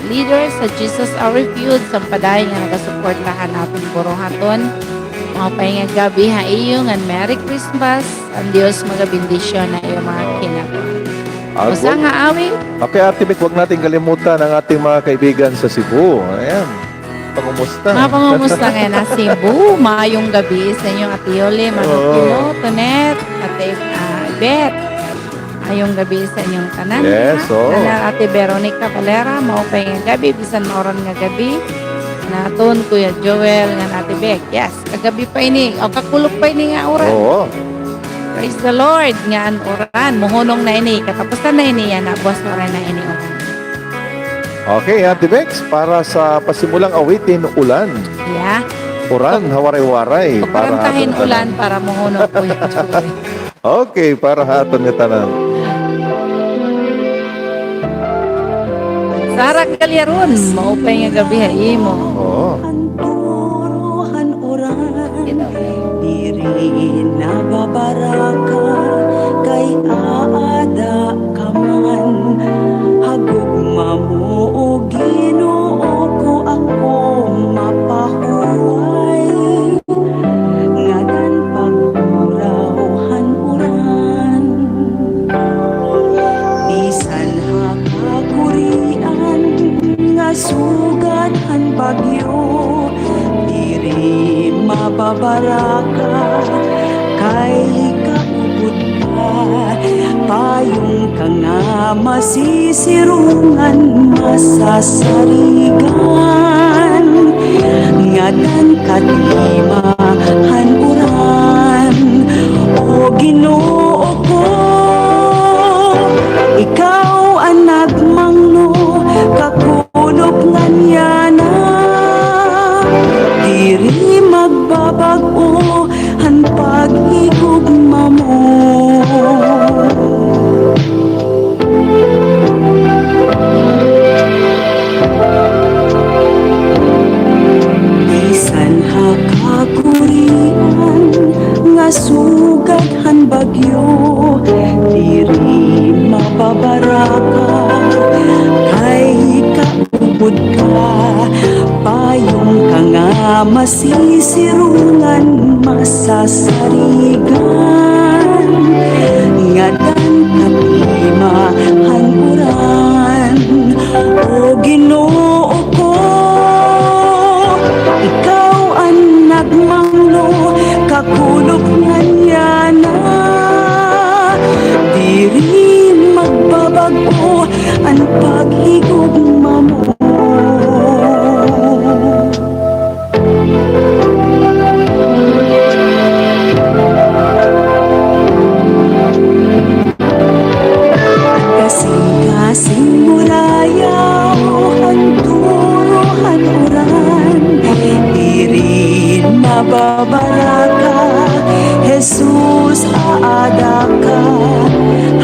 leaders sa Jesus Our Refuge, sa paday nga nagasuportahan natin buruhaton. Mga pahinga gabi ha iyo, nga Merry Christmas, ang Diyos magabindisyon na iyo mga kinabuhi. Usa nga awi, Okay, Ate Mick, huwag natin kalimutan ang ating mga kaibigan sa Cebu. Ayan, pangumusta. mga pangumusta ngayon na Cebu, maayong gabi sa inyong Ate Yoli, Manukilo, Tonet, Ate Beth. Ayong gabi sa inyong tanan. Yes, ha? oo. Ana Ate Veronica Valera, maupay nga gabi, bisan maoran nga gabi. Naton Kuya Joel nga Ate Beck. Yes, kagabi pa ini, o kakulog pa ini nga oran. Oo. Praise the Lord nga an oran, muhunong na ini, katapusan na ini yan, buwas oran na ini oran. Okay, Ate Bex, para sa pasimulang awitin, ulan. Yeah, Uran, hawaray-waray. pagkarantahin aton ulan tanan. para muhunong Kuya Joel. Okay, para haton nga tanan. Sara Galyaron, maupay nga gabi ha imo. Oo. Anturuhan oran Kinabuhi. Diri nababaraka kay aada ka man hagugma mo o Ginoo ko ako mapahuway ngadan pagurauhan oran bisan hakagurian nga sugat han bagyo diri mababaraka kay kaubot ka payong ka nga masisirungan masasarigan ngadan katima hanuran o Ginoo ko ikaw ang nagmangno kakunop nga niyana diri magbabago ang pag-igugma mo bisan hakakurian nga sugat han bagyo diri mababaraka kay kaubod ka payong ka nga masisirungan masasarigan ngadan katima hanuran o Ginoo ko ikaw ang nagmanglo kakulog nga niyana diri magbabago ang pag-igugma mo kasing-kasing mulayaw hanturuhan oran diri mababaraka Jesus aada ka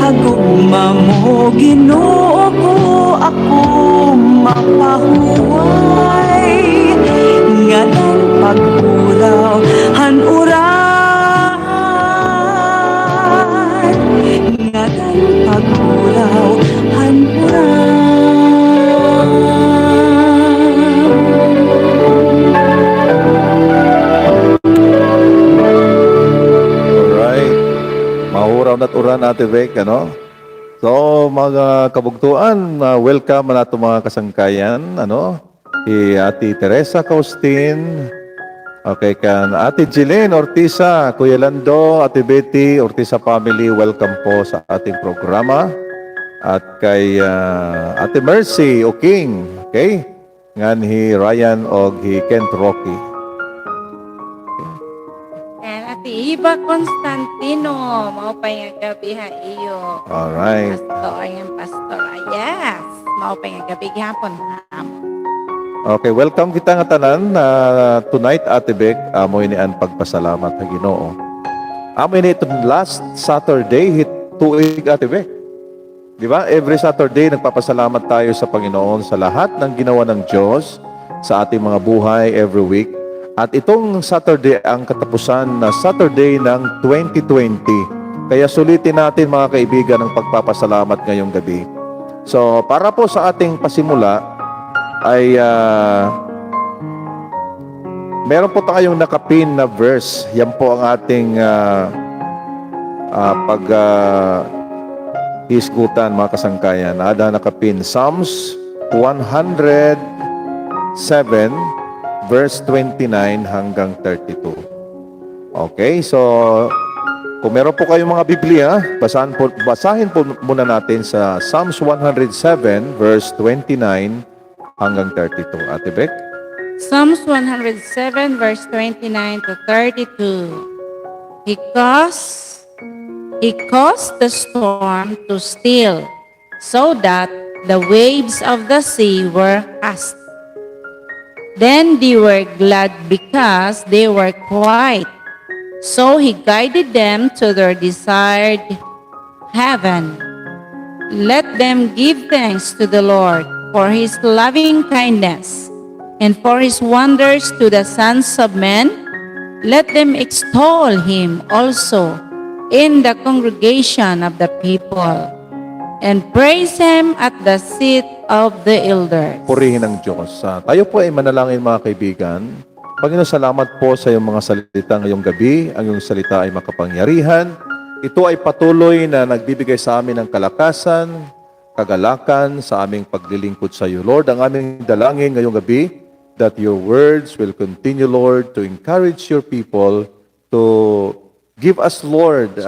hagugma mo Ginoo ko ako mapahuway kabugtuan, Ate Beck, ano? So, mga kabugtuan, welcome na ito mga kasangkayan, ano? Si Ate Teresa Caustin, okay, kan Ate Jeline Ortiza, Kuya Lando, Ate Betty, Ortiza family, welcome po sa ating programa. At kay Ate Mercy Oking, okay? Ngan hi Ryan o hi Kent Rocky. And Ate Iba Constantino, mao pa nga gabi ha iyo. Alright. Pastor, yes. Mao pa nga gabi gihapon ha. Okay, welcome kita nga tanan na tonight, Ate Beck, amoy ni ang pagpasalamat sa Ginoo. Amoy ni itong last Saturday, hit tuig, Ate Beck. Di ba? Every Saturday, nagpapasalamat tayo sa Panginoon sa lahat ng ginawa ng Diyos sa ating mga buhay every week. At itong Saturday ang katapusan na Saturday ng 2020. Kaya sulitin natin mga kaibigan ang pagpapasalamat ngayong gabi. So, para po sa ating pasimula, ay meron po tayong nakapin na verse. Yan po ang ating hisgutan, mga kasangkayan. Ada nakapin. Psalms 107 verse 29 hanggang 32. Okay, so kung meron po kayong mga Biblia, basahin po muna natin sa Psalms 107 verse 29 hanggang 32. Ate Beck? Psalms 107 verse 29 to 32. He caused the storm to still, so that the waves of the sea were hushed. Then they were glad because they were quiet. So he guided them to their desired heaven. Let them give thanks to the Lord for his loving kindness and for his wonders to the sons of men. Let them extol him also in the congregation of the people, and praise him at the seat of the elders. Purihin ang Diyos. Tayo po ay manalangin, mga kaibigan. Panginoon, salamat po sa iyong mga salita ngayong gabi. Ang iyong salita ay makapangyarihan. Ito ay patuloy na nagbibigay sa amin ng kalakasan, kagalakan sa aming paglilingkod sa iyo. Lord, ang aming dalangin ngayong gabi, that your words will continue, Lord, to encourage your people to give us, Lord,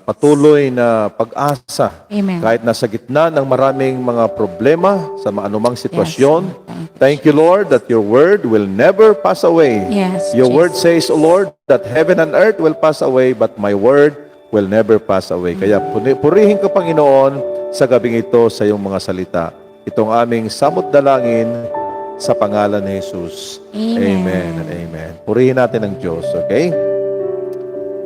patuloy na pag-asa. Amen. Kahit nasa gitna ng maraming mga problema sa anumang sitwasyon. Yes. Thank you, Lord, that your word will never pass away. Yes, Your word Jesus. says, O Lord, that heaven and earth will pass away, but my word will never pass away. Kaya purihin ka, Panginoon, sa gabing ito sa iyong mga salita. Itong aming samot dalangin sa pangalan ni Jesus. Amen. Amen and amen. Purihin natin ang Diyos, okay?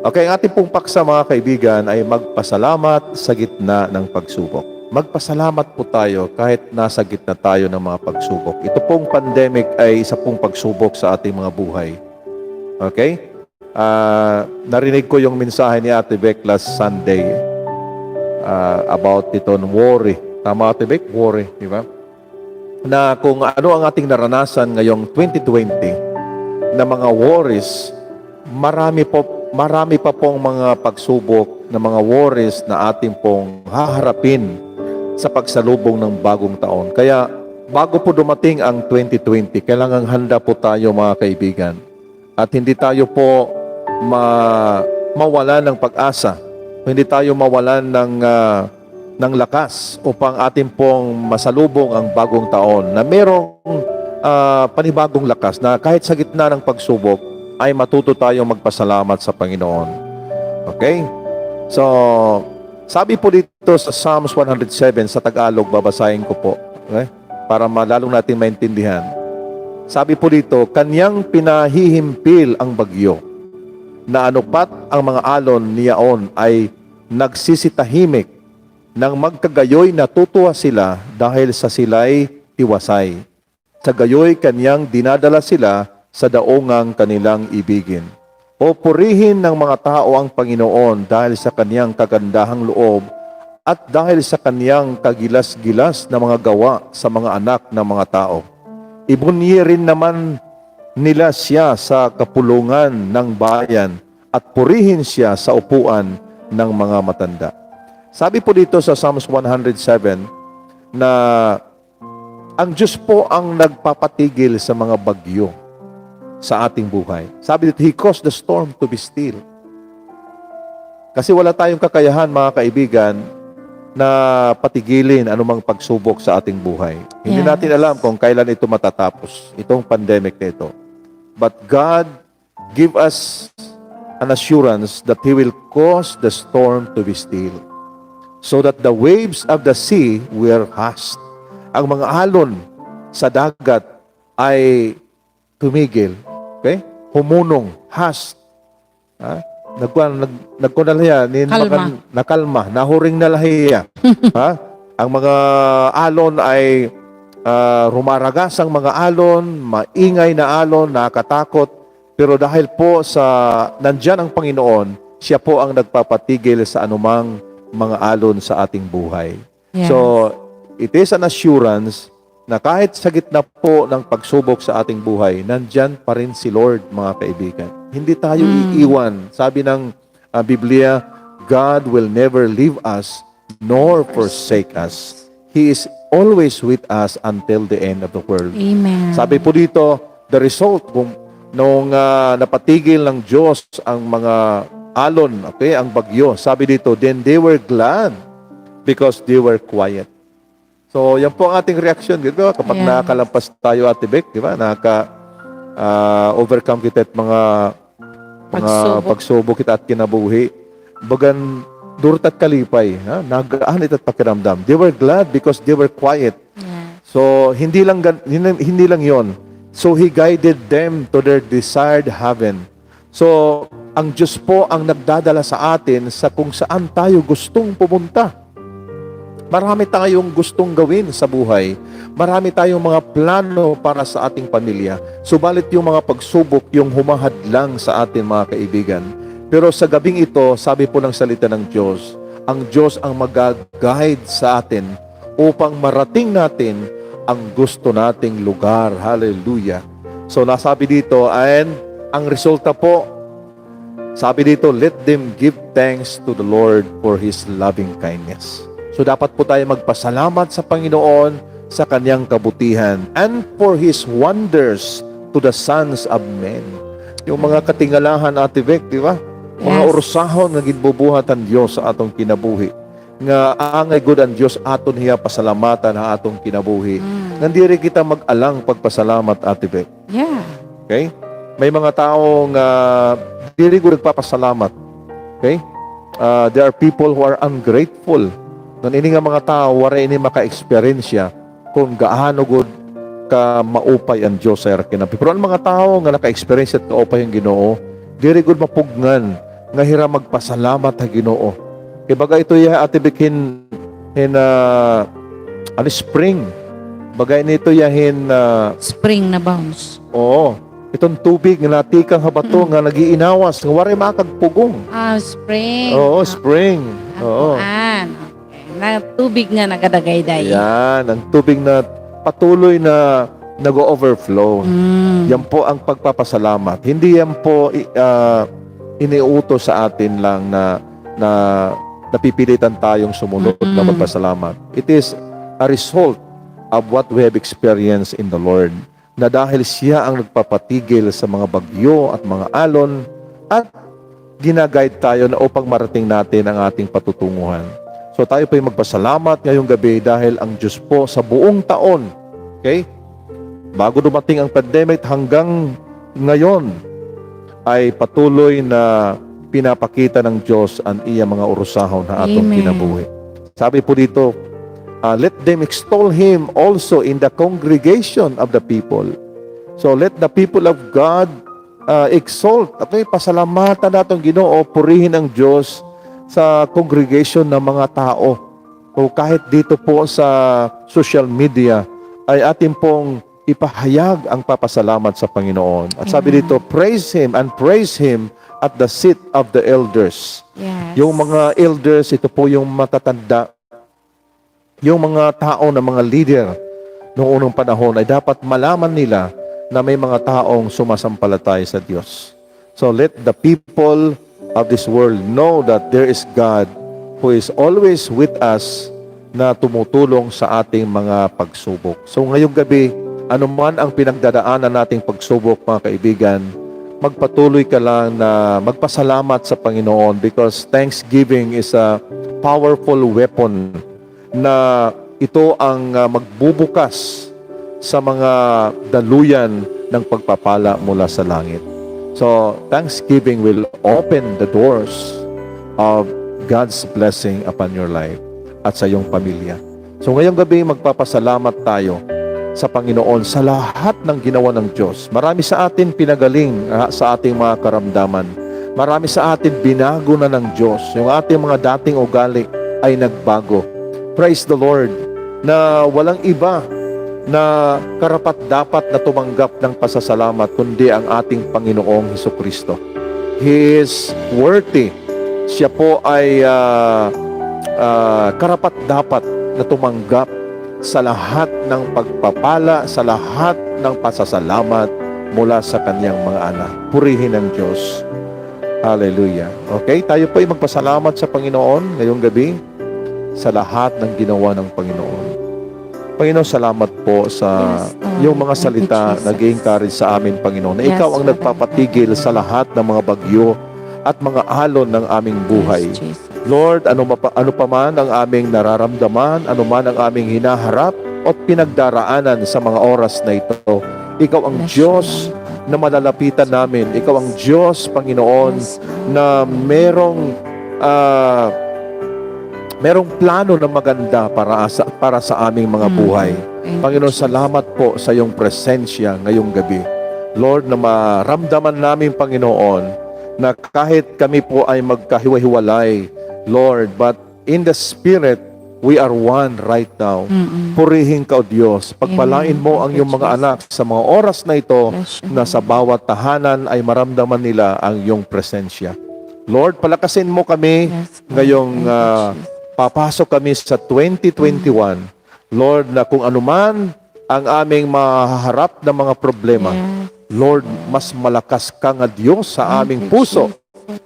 Okay, ang ating pong paksa, mga kaibigan, ay magpasalamat sa gitna ng pagsubok. Magpasalamat po tayo kahit nasa gitna tayo ng mga pagsubok. Ito pong pandemic ay isa pong pagsubok sa ating mga buhay. Okay? Narinig ko yung mensahe ni Ate Beck last Sunday about ito ng worry. Tama, Ate Beck? Worry, di ba? Na kung ano ang ating naranasan ngayong 2020 na mga worries, marami pa pong mga pagsubok na mga worries na ating pong haharapin sa pagsalubong ng bagong taon. Kaya bago po dumating ang 2020, kailangang handa po tayo, mga kaibigan. At hindi tayo po mawalan ng pag-asa. Hindi tayo mawalan ng lakas upang ating pong masalubong ang bagong taon na merong panibagong lakas na kahit sa gitna ng pagsubok, ay matuto tayong magpasalamat sa Panginoon. Okay? So, sabi po dito sa Psalms 107, sa Tagalog, babasahin ko po. Okay? Para lalong natin maintindihan. Sabi po dito, kanyang pinahihimpil ang bagyo, na anupat ang mga alon niyaon ay nagsisitahimik, nang magkagayoy natutuwa sila dahil sa sila'y tiwasay. Sa gayoy kanyang dinadala sila sa daungang kanilang ibigin. O purihin ng mga tao ang Panginoon dahil sa kaniyang kagandahang loob at dahil sa kaniyang kagilas-gilas na mga gawa sa mga anak ng mga tao. Ibunyi rin naman nila siya sa kapulungan ng bayan at purihin siya sa upuan ng mga matanda. Sabi po dito sa Psalms 107 na ang Diyos po ang nagpapatigil sa mga bagyo sa ating buhay. Sabi dito, He caused the storm to be still. Kasi wala tayong kakayahan, mga kaibigan, na patigilin anumang pagsubok sa ating buhay. Hindi Yes. natin alam kung kailan ito matatapos, itong pandemic na ito. But God give us an assurance that He will cause the storm to be still, so that the waves of the sea were hushed. Ang mga alon sa dagat ay tumigil. Okay? Humunong, hushed. Ha? Nagkunalaya, Kalma. nakalma, nahuring na lahiya. Ha? Ang mga alon ay rumaragas ang mga alon, maingay na alon, nakakatakot. Pero dahil po sa nandyan ang Panginoon, siya po ang nagpapatigil sa anumang mga alon sa ating buhay. Yes. So, it is an assurance na kahit sa gitna po ng pagsubok sa ating buhay, nandyan pa rin si Lord, mga kaibigan. Hindi tayo iiwan. Sabi ng Biblia, God will never leave us nor forsake us. He is always with us until the end of the world. Amen. Sabi po dito, the result nung napatigil ng Diyos ang mga alon, okay, ang bagyo. Sabi dito, then they were glad because they were quiet. So, yan po ang ating reaction, di ba? Kapag Yeah. nakalampas tayo, Ate Beck, di ba? Overcome kita at mga pagsubok kita at kinabuhi. Bagan, durot at kalipay. Ha? Nagaan ito't pakiramdam. They were glad because they were quiet. Yeah. So, hindi lang yon. So, He guided them to their desired heaven. So, ang Diyos po ang nagdadala sa atin sa kung saan tayo gustong pumunta. Marami tayong gustong gawin sa buhay. Marami tayong mga plano para sa ating pamilya. Subalit yung mga pagsubok, yung humahadlang sa atin, mga kaibigan. Pero sa gabing ito, sabi po ng salita ng Diyos, ang Diyos ang mag-guide sa atin upang marating natin ang gusto nating lugar. Hallelujah. So nasabi dito, and ang resulta po, sabi dito, let them give thanks to the Lord for His loving kindness. So dapat po tayo magpasalamat sa Panginoon sa kanyang kabutihan and for His wonders to the sons of men. Yung mga katingalahan, Ate Vic, di ba? Mga Yes. urusahon nga ginbubuhat ang Diyos sa atong kinabuhi. Nga angay good ang Diyos aton hiya pasalamatan ha atong kinabuhi. Nandiri kita mag-alang pagpasalamat, Ate Vic. Yeah. Okay? May mga taong diri ko nagpapasalamat. Okay? There are people who are ungrateful. Nang ini nga mga tao, wala ini maka-experience kung gaano good ka maupay ang Diyos sa kinabi. Pero ang mga tao nga naka-experience at kaupay ang Ginoo, diri good mapugngan nga hira magpasalamat sa Ginoo. Kaya bagay ito Ate Bikin spring. Bagay nito yahin Spring na bounce. oo, itong tubig nga natikang habato nga nagiinawas, nga waray makagpugong. Spring. Oo, spring. Oo. Okay. Na tubig nga nagadagay-day. Yan, ang tubig na patuloy na nag-overflow. Yan po ang pagpapasalamat. Hindi yan po iniutos sa atin lang na napipilitan tayong sumunod na magpasalamat. It is a result of what we have experienced in the Lord. Na dahil siya ang nagpapatigil sa mga bagyo at mga alon at ginaguide tayo na upang marating natin ang ating patutunguhan. So tayo po ay magpasalamat ngayong gabi dahil ang Diyos po sa buong taon, okay? Bago dumating ang pandemic hanggang ngayon ay patuloy na pinapakita ng Diyos ang iyang mga urusahon na atong Amen. kinabuhi. Sabi po dito, let them extol Him also in the congregation of the people. So let the people of God exalt. Okay, pasalamatan natong Ginoo, purihin ang Diyos sa congregation ng mga tao. O kahit dito po sa social media ay atin pong ipahayag ang papasalamat sa Panginoon. At sabi dito, praise Him and praise Him at the seat of the elders. Yes. Yung mga elders, ito po yung matatanda. Yung mga tao na mga leader noong unang panahon ay dapat malaman nila na may mga taong sumasampalataya sa Diyos. So let the people of this world know that there is God po is always with us na tumutulong sa ating mga pagsubok. So ngayong gabi, anuman ang pinagdadaanan nating pagsubok, mga kaibigan, magpatuloy ka lang na magpasalamat sa Panginoon because thanksgiving is a powerful weapon na ito ang magbubukas sa mga daluyan ng pagpapala mula sa langit. So, thanksgiving will open the doors of God's blessing upon your life at sa iyong pamilya. So, ngayong gabi, magpapasalamat tayo sa Panginoon sa lahat ng ginawa ng Diyos. Marami sa atin pinagaling sa ating mga karamdaman. Marami sa atin binago na ng Diyos. Yung ating mga dating ugali ay nagbago. Praise the Lord na walang iba na karapat-dapat na tumanggap ng pasasalamat kundi ang ating Panginoong Hesukristo. He is worthy. Siya po ay karapat-dapat na tumanggap sa lahat ng pagpapala, sa lahat ng pasasalamat mula sa kanyang mga anak. Purihin ang Diyos. Hallelujah. Okay, tayo po ay magpasalamat sa Panginoon ngayong gabi sa lahat ng ginawa ng Panginoon. Panginoon, salamat po sa iyong mga salita na nag-encourage sa amin, Panginoon, na ikaw ang nagpapatigil sa lahat ng mga bagyo at mga alon ng aming buhay. Lord, ano pa man ang aming nararamdaman, ano man ang aming hinaharap o pinagdaraanan sa mga oras na ito, ikaw ang Diyos na malalapitan namin. Ikaw ang Diyos, Panginoon, na merong plano na maganda para sa aming mga buhay. Panginoon, salamat po sa iyong presensya ngayong gabi. Lord, na maramdaman namin, Panginoon, na kahit kami po ay magkahiwa-hiwalay, Lord, but in the Spirit, we are one right now. Purihin ka, O Diyos. Pagpalain mo ang iyong mga anak sa mga oras na ito na sa bawat tahanan ay maramdaman nila ang iyong presensya. Lord, palakasin mo kami ngayong papasok kami sa 2021. Lord, na kung anuman ang aming mahaharap na mga problema, Lord, mas malakas ka nga Diyos sa aming puso.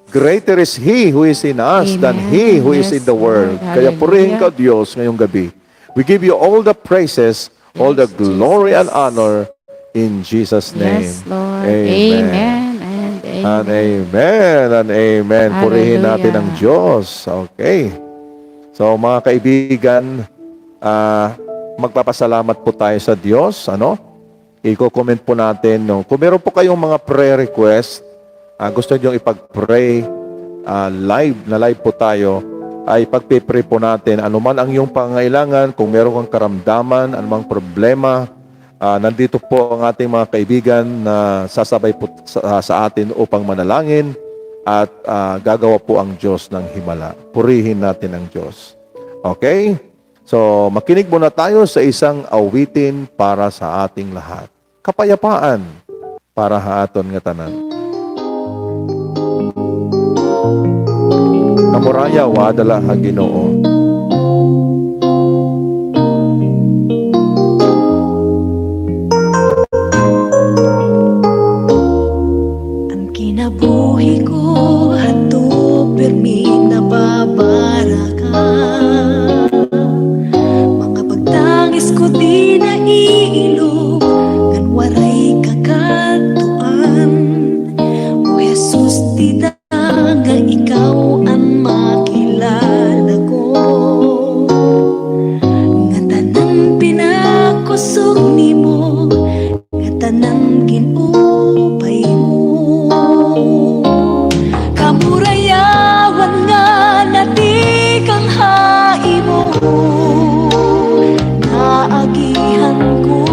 Greater is He who is in us than He who is in the world. Kaya purihin ka, Diyos, ngayong gabi. We give you all the praises, all the glory and honor in Jesus' name. Yes, Lord. Amen. And amen. And amen. Purihin natin ang Diyos. Okay. So, mga kaibigan, magpapasalamat po tayo sa Diyos. I-comment po natin. Kung meron po kayong mga prayer request, gusto nyo ipag-pray, live po tayo, ay pagpipray po natin. Ano man ang iyong pangailangan, kung meron kang karamdaman, anumang problema, nandito po ang ating mga kaibigan na sasabay po sa atin upang manalangin at gagawa po ang Diyos ng himala. Purihin natin ang Diyos. Okay? So, makinig muna tayo sa isang awitin para sa ating lahat. Kapayapaan para haaton nga tanan. Namuraya wadala ha Ginoo. Ang kinabuhi ko hato permi na babara ka. Mga pagtangis ko di na iilog kan waray kakatuan. O Jesus, di nga ikaw ang makilala ko. Nga tanan pinakusog nimo, nga tanan ginupay mo. Kamurayawan nga nati kang haimo, naagihan ko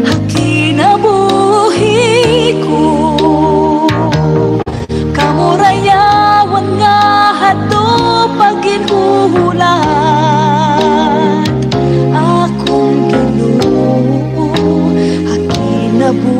hakinabuhi ko. Kamurayawan nga hato pag-inulan akong Ginoo, hakinabuhi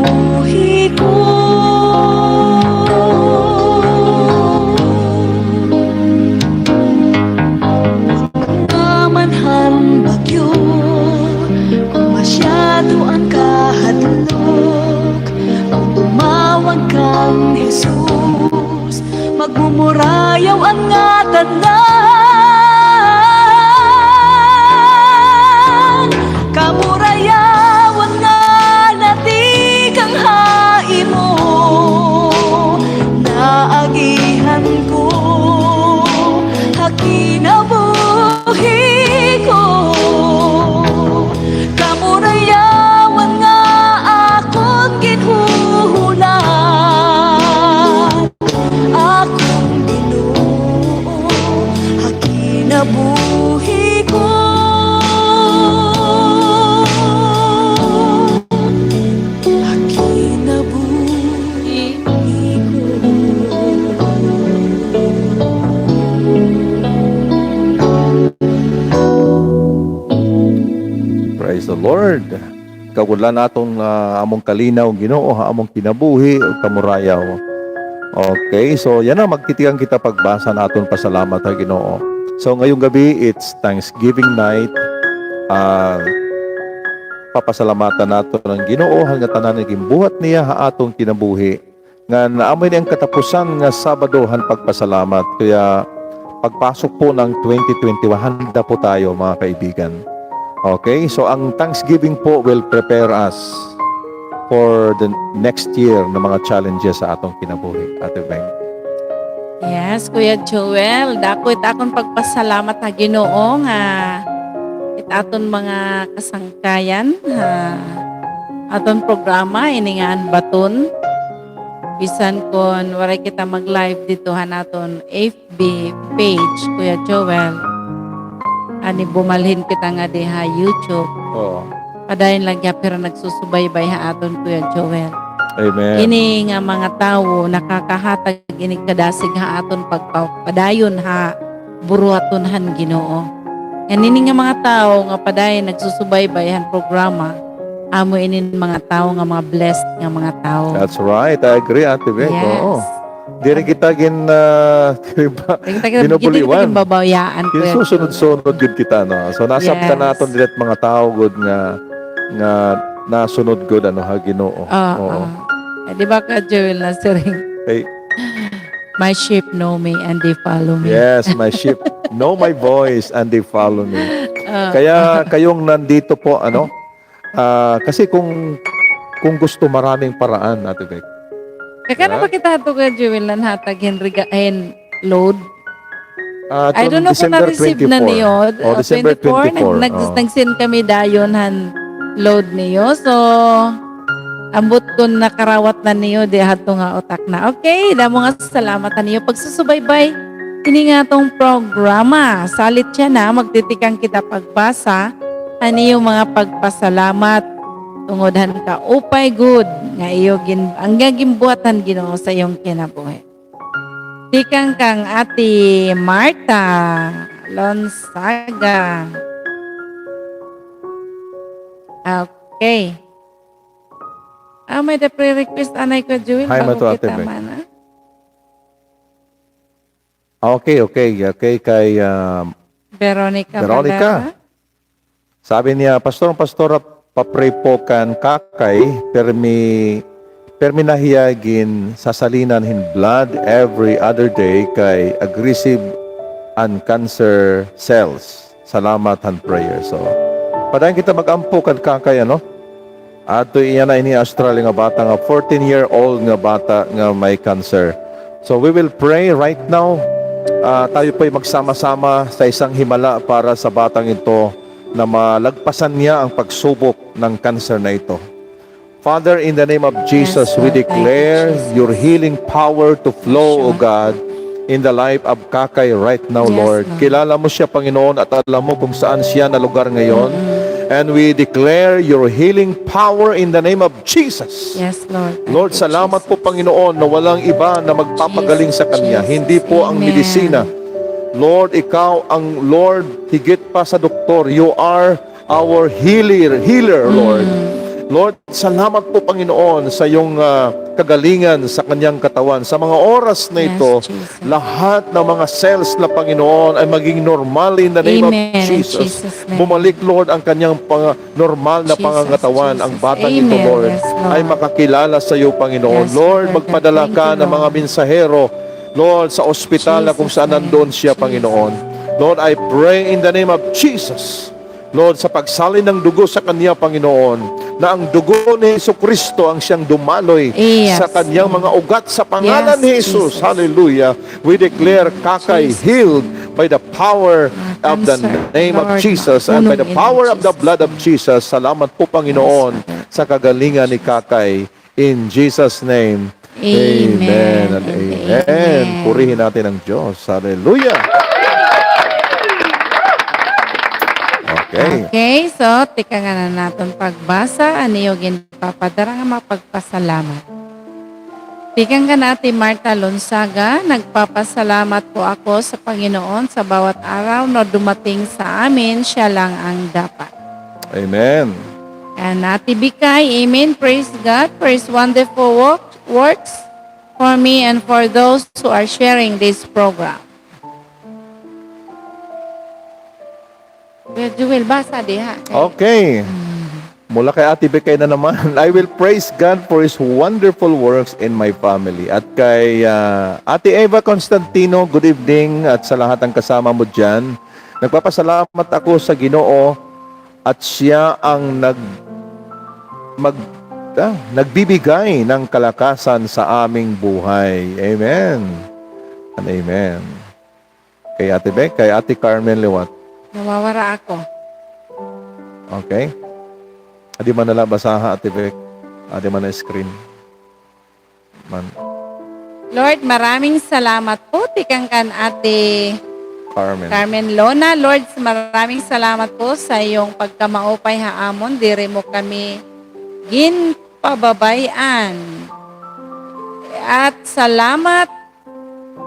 tanan. Kamurayawan nga nati kang haimo, naagihan ko hakinabuhi ko. Kamurayawan nga akong ginhuhulan, akong Ginoo hakinabuhi ko. Hakinabuhi ko. Praise the Lord. Kagulan natong among kalinaw Ginoo ha among kinabuhi ug kamurayaw. Okay, so yan na magtitigan kita pagbasa naton pasalamat ha Ginoo. So ngayong gabi it's Thanksgiving night. Papasalamatan nato ng Ginoo nga tanan nga gimbuhat niya ha atong kinabuhi. Nga naamay niyang katapusan nga Sabadohan pagpasalamat. Kaya pagpasok po ng 2021 handa po tayo mga kaibigan. Okay, so ang Thanksgiving po will prepare us for the next year na mga challenges sa atong kinabuhi. Ate Beng. Yes, Kuya Joel, dako akong pagpasalamat na Ginoo nga aton mga kasangkayan aton programa iningan baton bisan kon waray kita mag-live dito naton FB page Kuya Joel. Ani bumalhin kita nga diha YouTube. Oo. Padayon lang kaya pero nagsusubaybay ha aton Kuya Joel. Amen. Ini nga mga tawo nakakahatag ini kadasig ha aton pagpadayon ha buruaton han Ginoo. Ini nga mga tawo nga padayon nagsusubaybay han programa. Amo ini mga tawo nga mga blessed nga mga tawo. That's right. I agree, Ate Beng. Yes. Oo. Diri kita binubuliwan. Kita babayaan Kuya Joel. Susunod-sunod gud kita no. So nasabtan Yes. naton diret mga tao gud nga nasunod gud ano ha Ginoo. Oo. Di ba Kuya Joel na siring? Hey, My sheep know me and they follow me. yes, my sheep know my voice and they follow me. Kaya kayong nandito po ano kasi kung gusto maraming paraan Ate Beng. Kaya na ba kita ito Kuya Joel na hatag load? I don't know kung na-receive na niyo. O, December 24. Nag-send kami dayon han load niyo. So, ambot ko nakarawat na niyo di hato nga utak na. Okay, damo nga salamat niyo pagsusubaybay. Kini nga tong programa. Salit siya na magtitikang kita pagbasa. Ani yung mga pagpasalamat tungodhan ka upay good nga iyo ang gimbuhatan Ginoo sa iyong kinabuhi. Tikang kang Ate Marta Lonsaga. Okay. May the pre-request anay ko Joel Hi, bago Mato, Ate kita Beng. mana. Okay, kay Veronica. Veronica. Sabi niya, Pastor, papray po kan kakay, permi nahiyagin sasalinan hin blood every other day kay aggressive and cancer cells. Salamat han prayer. So, padayon kita mag-ampo kan kakay, ano? Ato iyan na ini Australia nga bata nga 14-year-old nga bata nga may cancer. So, we will pray right now. Tayo po'y magsama-sama sa isang himala para sa batang ito na malagpasan niya ang pagsubok ng cancer na ito. Father, in the name of Jesus, Yes, we Lord. declare Thank you, Jesus. your healing power to flow, O Sure. God, in the life of Kakay right now, Yes, Lord. Lord. Kilala mo siya, Panginoon, at alam mo kung saan siya na lugar ngayon. And we declare your healing power in the name of Jesus. Yes, Lord. Thank Lord, you, salamat Jesus. po, Panginoon, na walang iba na magpapagaling sa Kanya. Jesus. Hindi po ang Amen. medisina. Lord, ikaw ang Lord, higit pa sa doktor. You are our healer, Lord. Lord, salamat po, Panginoon, sa iyong kagalingan sa kanyang katawan. Sa mga oras na Yes, ito, Jesus. lahat ng mga cells na, Panginoon, ay maging normal in the name Amen. of In Jesus. Jesus' name. Bumalik, Lord, ang kanyang normal na Jesus, pangangatawan. Ang Jesus. batang Amen. ito, Lord, Yes, Lord. ay makakilala sa iyo, Panginoon. Yes, Lord, Lord. magpadala Thank ka you, ng mga Lord. mensahero Lord, sa ospital na kung saan nandun siya, Panginoon. Lord, I pray in the name of Jesus. Lord, sa pagsalin ng dugo sa kanya, Panginoon, na ang dugo ni Jesucristo ang siyang dumaloy Yes. sa kanyang mga ugat sa pangalan Yes, ni Jesus. Jesus. Hallelujah. We declare Kakay healed by the power of the Cancer, name of Lord, Jesus and by the punong power in of the Jesus. blood of Jesus. Salamat po, Panginoon, sa kagalingan ni Kakay. In Jesus' name, Amen and and amen. amen. Purihin natin ang Diyos. Hallelujah. Okay. Okay, so tika nga na natin pagbasa. Ano yung ginpapadara nga mapagpasalamat. Tika nga natin Marta Lonsaga, nagpapasalamat po ako sa Panginoon sa bawat araw na dumating sa amin, siya lang ang dapat. Amen. And Ate Bikay, amen, praise God for His wonderful works for me and for those who are sharing this program. Well, Jewel, basa diha. Okay. Mula kay Ate Bekay na naman, I will praise God for His wonderful works in my family. At kay Ate Eva Constantino, good evening at sa lahat ng kasama mo dyan. Nagpapasalamat ako sa Ginoo at siya ang nagbibigay ng kalakasan sa aming buhay. Amen. And amen. Kay Ate Bek, kay Ate Carmen Liwat. Nawawara ako. Okay? Adi man nala basaha, Ate Bek. Adi man na screen. Man. Lord, maraming salamat po. Tikang kan Ate Carmen. Lona. Lord, maraming salamat po sa iyong pagkamaupay haamon. Dire mo kami ginpababayan. At salamat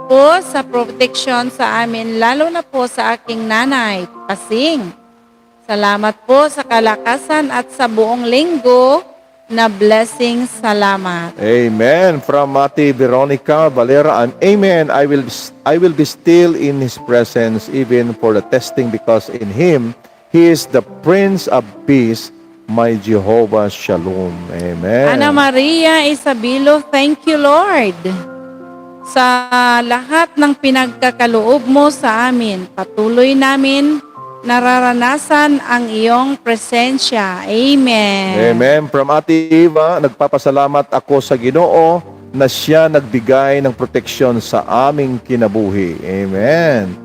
po sa protection sa amin, lalo na po sa aking nanay, Pasing. Salamat po sa kalakasan at sa buong linggo na blessing. Salamat. Amen. From Ate Veronica Valera, and amen. I will be still in His presence even for the testing because in Him, He is the Prince of Peace, my Jehovah Shalom. Amen. Ana Maria Isabilo, thank you Lord sa lahat ng pinagkakaloob mo sa amin. Patuloy namin nararanasan ang iyong presensya. Amen. Amen. From Ate Eva, nagpapasalamat ako sa Ginoo na siya nagbigay ng proteksyon sa aming kinabuhi. Amen.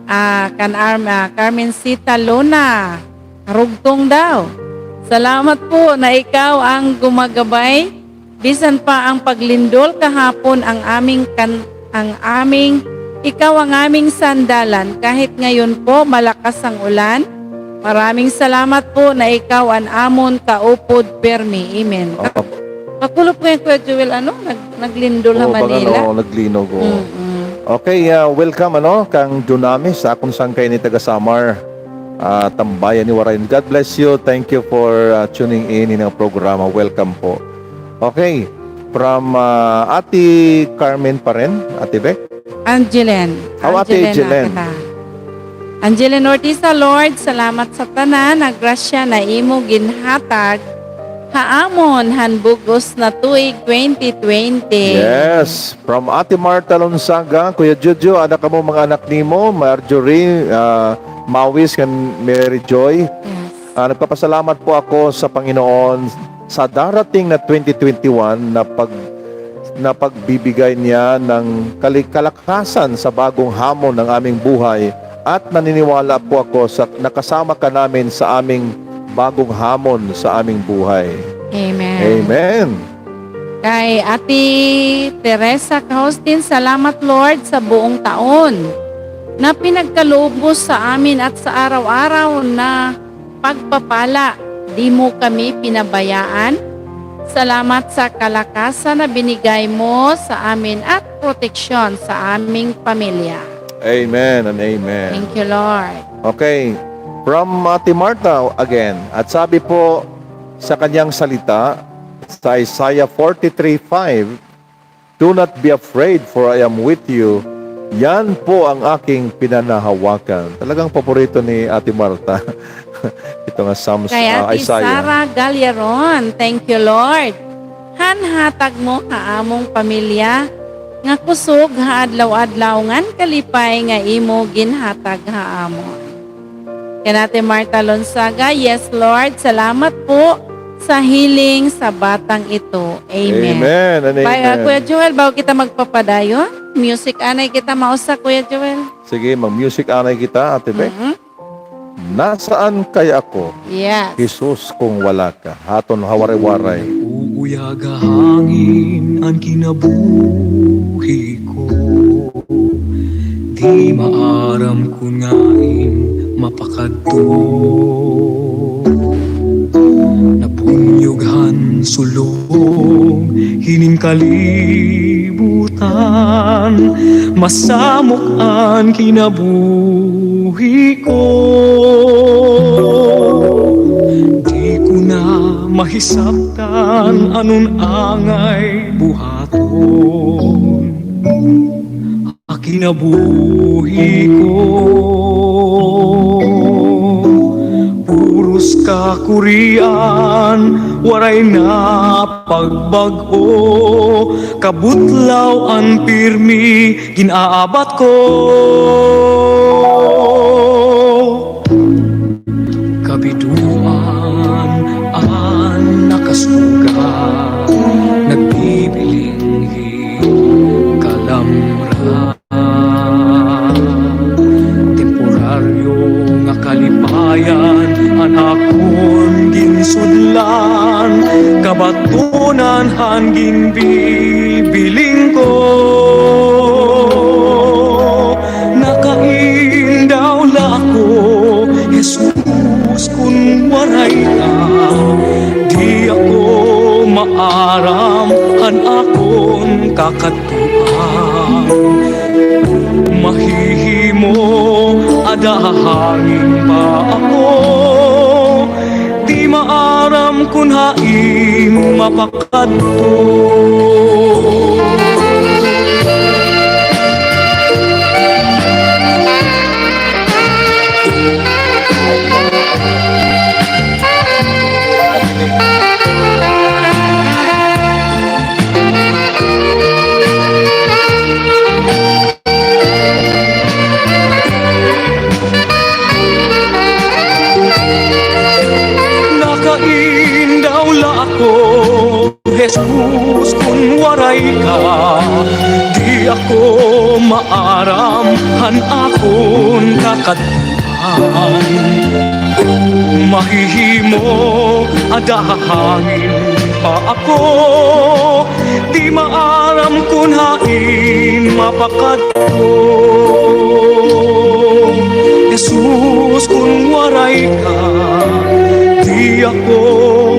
Carmen Sita Luna, karugtong daw. Salamat po na ikaw ang gumagabay. Bisan pa ang paglindol kahapon ikaw ang aming sandalan. Kahit ngayon po malakas ang ulan, maraming salamat po na ikaw ang amon kaupod permi. Amen. Kakulop ko yung Kuya Joel, naglindol na Manila. Naglino ko. Okay, welcome kang Dunamis, akong sangkay ni taga Samar, tambayan ni Warain. God bless you. Thank you for tuning in ang programa. Welcome po. Okay, from Ate Carmen pa rin, Ate Bek. Angelen. Ate Angelen. Angelen Ortiza, Lord, salamat sa tanan, nagrasya na imo ginhatag, haamon hanbugos na tuig 2020. Yes, from Ate Marta Lonsaga, Kuya Jojo, anak mo mga anak nimo, Marjorie, Mawis, and Mary Joy. Yes. Nagpapasalamat po ako sa Panginoon sa darating na 2021 na pagbibigay niya ng kalakasan sa bagong hamon ng aming buhay at naniniwala po ako sa nakasama ka namin sa aming bagong hamon sa aming buhay. Amen. Amen. Kay Ate Teresa Kaustin, salamat Lord sa buong taon na pinagkaloob mo sa amin at sa araw-araw na pagpapala. Di mo kami pinabayaan. Salamat sa kalakasan na binigay mo sa amin at proteksyon sa aming pamilya. Amen and amen. Thank you, Lord. Okay, from Ate Marta again. At sabi po sa kanyang salita sa Isaiah 43:5, "Do not be afraid, for I am with you." Yan po ang aking pinanahawakan. Talagang paborito ni Ate Marta. Ito nga Psalms, Kay Ate Isaiah. Sarah Galleron, thank you, Lord. Hanhatag mo kaamong pamilya, nga kusog ha adlaw-adlaw ngan kalipay nga imo ginhatag haamo. Kanate Marta Lonsaga, yes Lord, salamat po sa healing sa batang ito. Amen. Amen and amen. Kuya Joel, bago kita magpapadayon, music anay kita mausa, Kuya Joel. Sige, mag-music anay kita, Ate Bek. Mhm. Nasaan kaya ako? Yes. Jesus, kung wala ka. Haton hawaray-waray. Uuyag hangin ang kinabuhi ko. Di maaram kung ngain mapakadto. Napunyughan sulong hining kalibutan. Masamok ang kinabuhi ko. Di ko na mahisabtan anong angay buhaton. Akinabuhi ko. Puros kakurian, waray na pagbago. Kabutlaw ang pirmi, ginaabat ko. Kabiduan ang nakasugat, nagbibilinghi kalamra. Temporaryo nga kalipayan ang akong ginsudlan, kabatunan hangin bibiling ko. Nakaindaw la ako, Jesus, kung waray ka. Di ako maaram han akong kakatuan. Mahihimo adahangin pa ako. Di maaram kung hain mapakadto. Nakaindaw la ako, Jesus, kung waray ka. Di ako maaram han akong kakatuan. Mahihimo adahangin pa ako. Di maaram kung hain mapakadto. Jesus, kung waray ka. Di ako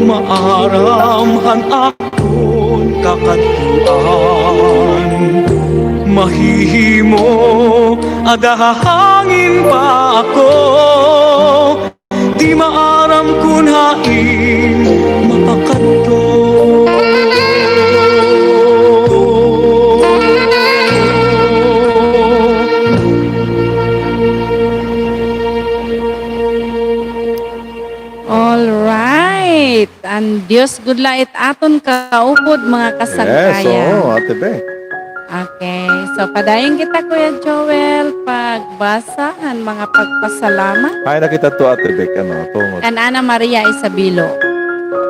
maaram han akong kakatuan. Mahihimo adahangin pa ako. Di maaram kung hain mapakadto. Alright. Ang Diyos gudlait aton kaupod mga Yes, kasangkayan. oo, Ate Bek. Okay. So, padayon kita, Kuya Joel, pagbasa ng mga pagpasalamat. Kaya na kita to, Ate Bek. Ano, tungod. Kan Ana Maria Isabilo.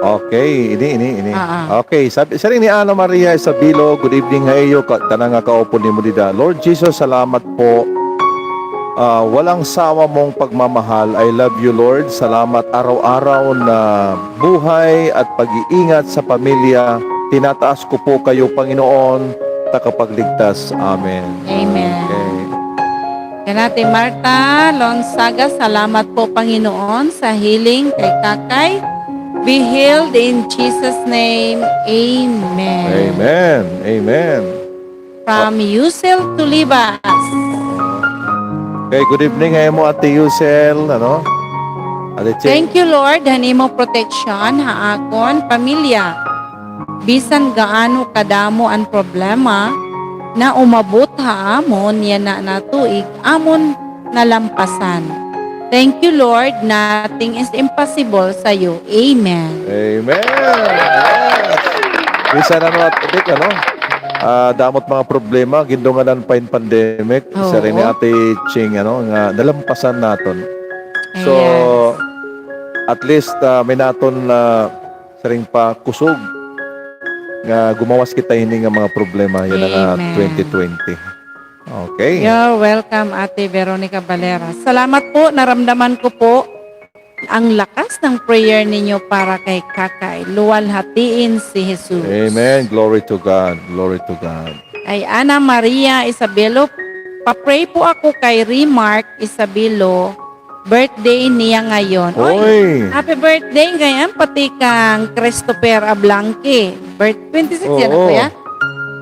Okay, ini. Ah. Okay, sabi ni Ana Maria Isabilo, good evening ngayon, tanang nga kaupod ni Mudida. Lord Jesus, salamat po. Walang sawa mong pagmamahal. I love you, Lord. Salamat araw-araw na buhay at pag-iingat sa pamilya. Tinataas ko po kayo, Panginoon, takapagligtas. Amen. Amen. Okay. Kanate Marta Lonsaga, salamat po Panginoon sa healing kay Kakay. Be healed in Jesus' name. Amen. Amen. Amen. From Yusel Tulibas. Okay, good evening ngayon mo, Ate Yusel. Ano? Ate Che. Thank you Lord, hanimo protection ha akon pamilya. Bisan gaano kadamo ang problema na umabot ha amon yan na natuig amon nalampasan. Thank you Lord, nothing is impossible sa iyo. Amen. Amen. Yes. Bisa na no, Ate Bek, ano? damot mga problema gindunganan pa in pandemic Oo. sa rin ni Ate Ching nga nalampasan naton. So at least may naton sa ring pa kusog nga gumawas kita ini nga mga problema yan nga Amen. 2020. Okay. You're welcome, Ate Veronica Valera. Salamat po, naramdaman ko po ang lakas ng prayer ninyo para kay Kakay. Luwalhatiin si Jesus. Amen. Glory to God. Glory to God. Ay Ana Maria Isabelo, papray po ako kay Remark Isabelo. Birthday niya ngayon. Oy. Happy birthday ngayon, pati kang Christopher Ablanque. 26 yan Oo. ako ya.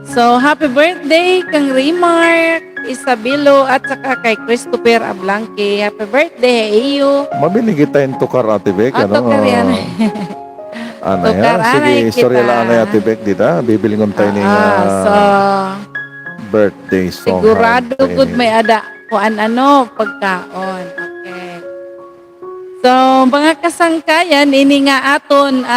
So, happy birthday kang Remark Isabelo at saka kay Christopher Ablanque. Happy birthday, iyo. Mabili kita yung tukar, Ate Beck. Tukar yan. Ano Tukar, yan? Sige, anay istorya kita. lang na Ate Beck dito. Bibili ng tayo ng So, birthday song. sigurado good may ada kuan pagkaon. Okay. So, mga kasangkayan, ini nga aton,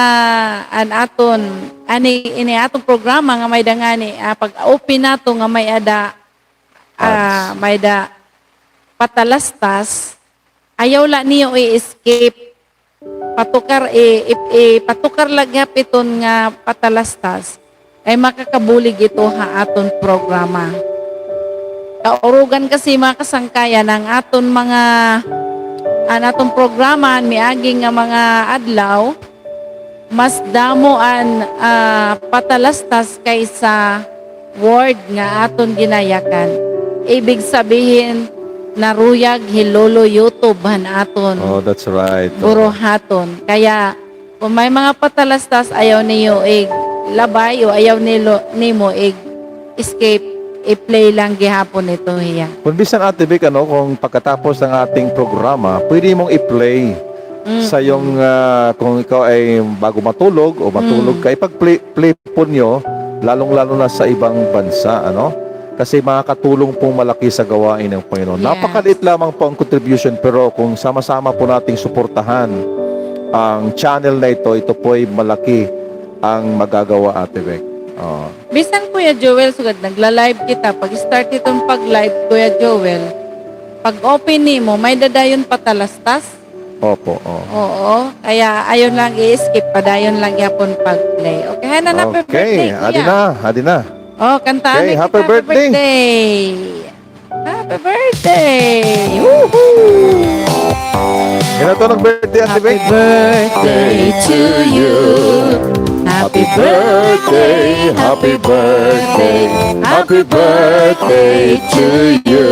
ini atong programa nga may dangani, pag-open nato nga may ada, may da patalastas, ayaw la niyo i-escape, patukar lagyap iton nga patalastas, ay makakabulig ito aton programa. Kaurugan kasi mga kasangkayan ang aton mga atong programa miagi nga mga adlaw mas damo an patalastas kaysa word nga aton ginayakan. Ibig sabihin naruyag hilolo YouTube han aton. Oh, that's right. Buruhaton. Kaya kung may mga patalastas ayaw niyo labay o ayaw nimo escape, i-play lang gihapon ito hiya. Kung bisan Ate Beck, kung pagkatapos ng ating programa, pwede mong i-play sa yung, kung ikaw ay bago matulog o matulog ka, ipag-play po nyo, lalong-lalo na sa ibang bansa, Kasi makakatulong pong malaki sa gawain ng Panginoon. Yes. Napakaliit lamang po ang contribution, pero kung sama-sama po nating suportahan ang channel na ito po ay malaki ang magagawa, Ate Beck. Bisan Kuya Joel, sugad nagla-live kita. Pag start itong pag-live, Kuya Joel, pag open mo, may dadayon patalastas. Opo. Oo. Kaya ayon lang i-skip, padayon lang yapon pag-play. Okay, hanan na happy birthday, Kuya. Hadi na. Oh, kantaan Okay, na happy kita, birthday. Happy birthday! Woohoo! Ganito ng-birthday, Ate Happy Beck. birthday to you. Happy birthday, happy birthday, happy birthday to you.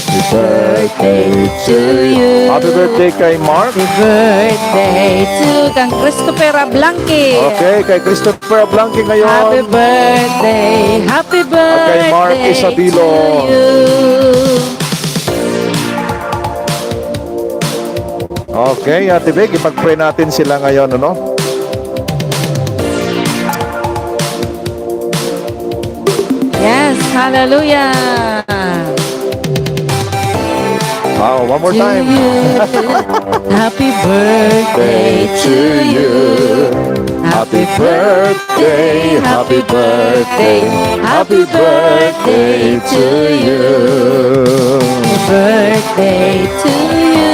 Happy birthday to you. Happy birthday kay Mark. Happy birthday to kang Christopher Ablanque. Okay, kay Christopher Blanque ngayon. Happy birthday, happy birthday Mark Isabilo. to you. Okay, Ate Beck, ipag-pray natin sila ngayon, Yes, hallelujah. Wow, one more time. Happy birthday to you. Happy birthday, happy birthday, happy birthday to you. Birthday to you.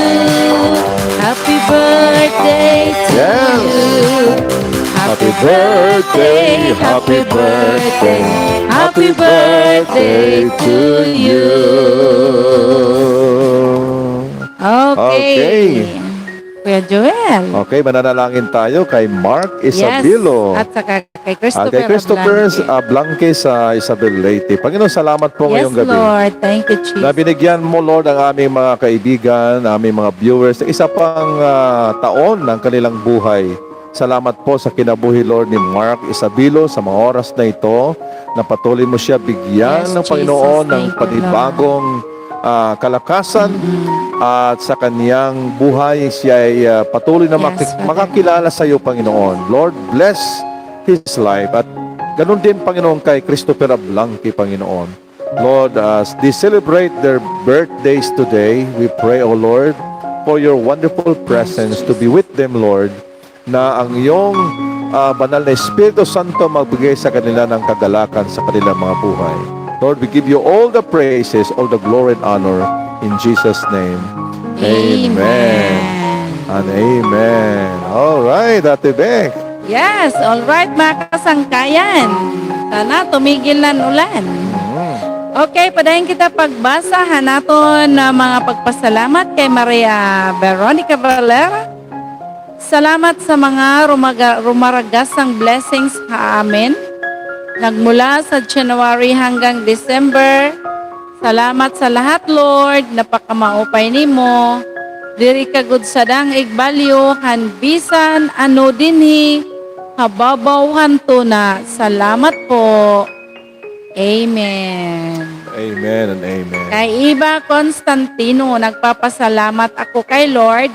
Happy birthday to Yes. you. Happy birthday, happy birthday, happy birthday to you. Okay. Kuya Joel. Okay, mananalangin tayo kay Mark Isabilo. Yes. At saka kay At Christopher kay Christopher Ablanque. Blanque sa Isabel Leyte. Panginoon, salamat po Yes, ngayong gabi. Lord. Thank you, Jesus. Na binigyan mo, Lord, ang aming mga kaibigan, aming mga viewers, ng isa pang taon ng kanilang buhay. Salamat po sa kinabuhi, Lord, ni Mark Isabilo sa mga oras na ito, na patuloy mo siya bigyan Yes, ng Panginoon Jesus. ng Thank you, panibagong kalakasan at sa kaniyang buhay siya ay patuloy na Yes, Father. makakilala sa iyo, Panginoon. Lord, bless his life at ganun din, Panginoon, kay Christopher Blanque, Panginoon. Lord, as they celebrate their birthdays today, we pray, O Lord, for your wonderful presence to be with them, Lord, na ang iyong banal na Espiritu Santo magbigay sa kanila ng kagalakan sa kanilang mga buhay. Lord, we give you all the praises, all the glory and honor in Jesus' name. Amen. And amen. All right, Ate Beck. Yes, all right mga kasangkayan. Sana tumigil ng ulan. Okay, padayon kita pagbasahan naton na mga pagpasalamat kay Maria Veronica Valera. Salamat sa mga rumaragasang blessings sa amin. Nagmula sa January hanggang December. Salamat sa lahat, Lord. Napakamaupay nimo. Diri ka gud sadang igbalyo hanbisan ano dinhi hababawhan to na. Salamat po. Amen. Amen and amen. Kay Iba Constantino, nagpapasalamat ako kay Lord.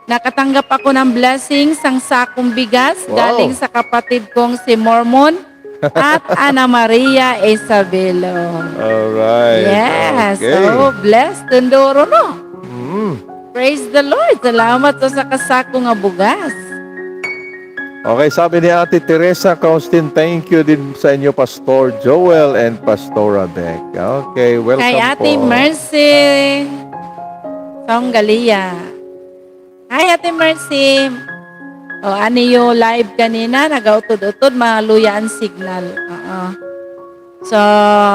Nakatanggap ako ng blessing sang sakong bigas Wow. galing sa kapatid kong si Mormon at Ana Maria Isabelo. All right. Yes, Okay. so blessed Tundoro no. Mm. Praise the Lord. Salamat to sa kasako nga bugas. Okay, sabi ni Ate Teresa Kaustin, thank you din sa inyo, Pastor Joel and Pastora Beck. Okay, welcome Kay Ate po. Mercy Songgalia. Hi Ate Mercy. O ano yung live kanina, nag-utod-utod, maluya ang signal. So,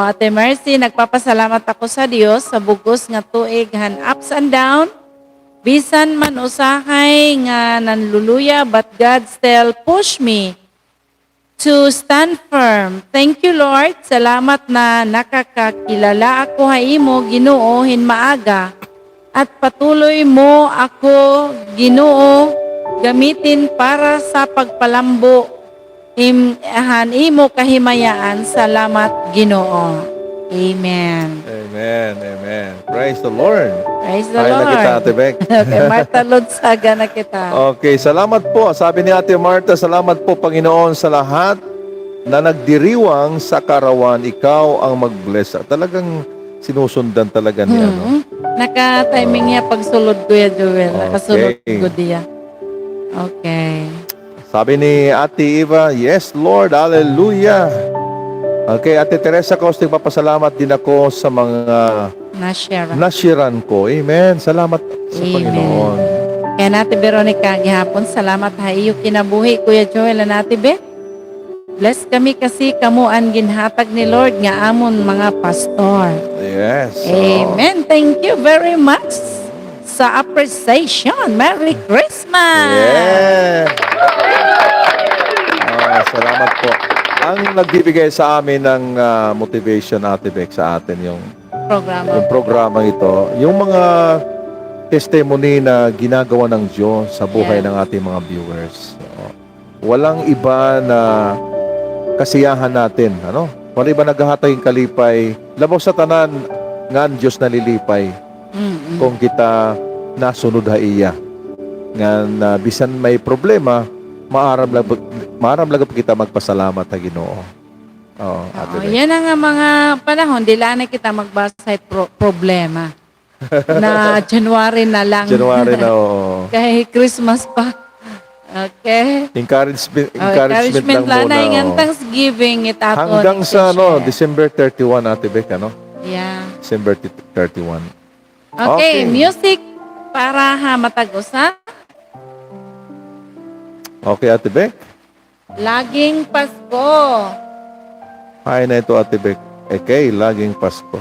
Ate Mercy, nagpapasalamat ako sa Dios sa bugos nga tuig han ups and down. Bisan man usahay nga nanluluya, but God still push me to stand firm. Thank you, Lord. Salamat na nakakakilala ako ha imo, Ginoo, maaga. At patuloy mo ako, Ginoo, gamitin para sa pagpalambo. Imo kahimayaan. Salamat, Ginoo. Amen. Amen, amen. Praise the Lord. Praise the Ay na Lord. kita, Ate Beck. Okay, Martha Lodsaga na kita. Okay, salamat po. Sabi ni Ate Martha, salamat po, Panginoon, sa lahat na nagdiriwang sa karawan. Ikaw ang mag-bless. Talagang sinusundan talaga ni ano. Naka-timing niya pagsulod ko ya, Joel. Nakasulod Okay. ko diya. Okay. Sabi ni Ate Eva, yes, Lord, hallelujah. Okay, Ate Teresa Caustic, papasalamat din ako sa mga Na-share. nashiran ko. Amen. Salamat sa Amen. Panginoon. Kaya Nati Veronica, gihapon, salamat ha iyo kinabuhi, Kuya Joel na Nati Beth. Bless kami kasi kamo ang ginhatag ni Lord nga amon mga pastor. Yes. Amen. Thank you very much sa appreciation. Merry Christmas! Yeah. Salamat po. Ang nagbibigay sa amin ng motivation, Ate Beck, sa atin yung Programa. programa ito, yung mga testimony na ginagawa ng Diyos sa buhay ng ating mga viewers. Walang iba na kasiyahan natin, ano? Walang iba naghahatay ng kalipay, labaw sa tanan nga ang Diyos nalilipay kung kita nasunod ha iya. Nga na bisan may problema, maaram lang kita magpasalamat sa Ginoo. Oo, Ate Beck. Yan ang mga panahon, di lang na kita magbasa sa problema. Na January na lang. January na, oo. Kahit Christmas pa. Okay. Encouragement Encouragement lang lang na muna. yung oo. Thanksgiving itaton. Hanggang sa December 31, Ate Beck, ano? Yeah. December 31. Okay, Okay. music para matagos ha. Okay, Ate Beck. Laging Pasko. Hi na ito, Ate Beck. Okay, laging Pasko.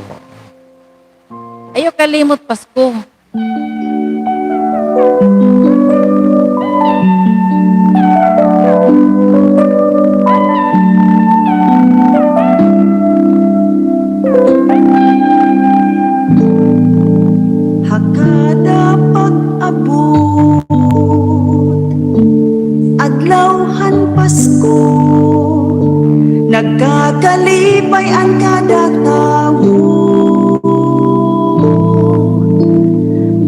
Ayaw kalimot Pasko. Hakada pag-abot adlawhan Pasko nagkakalipay ang kada tawo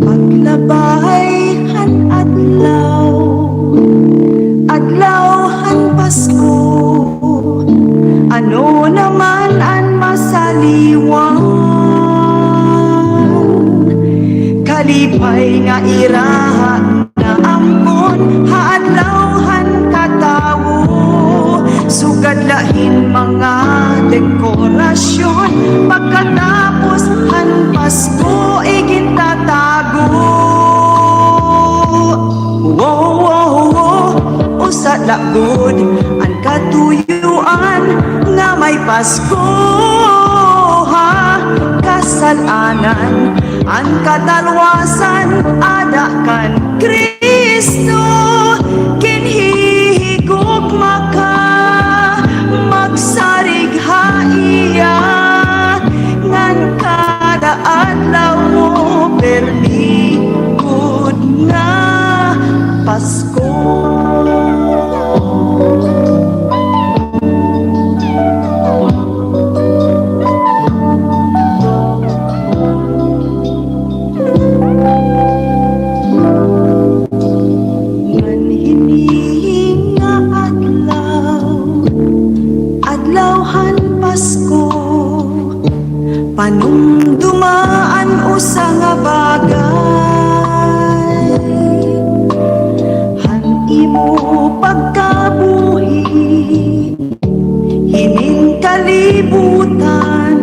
paglabay adlaw adlawhan Pasko ano naman ang masaliwan kalipay nga iraha na ampon haadlawhan katawo sugad lahin mga dekorasyon. Pagkatapos han Pasko igintatago. Wow, wow, wow, usa lagod ang katuyuan nga may Pasko ha. Kasalanan ang katalwasan ada kan Kristo. Kinhihigog maka magsarig haiya ngan kada adlaw mo permikod nga Pasko. Ngan hinihinga adlawhan Pasko, panumdumaan usa nga bagay. Han imo pagkabuhi hining kalibutan,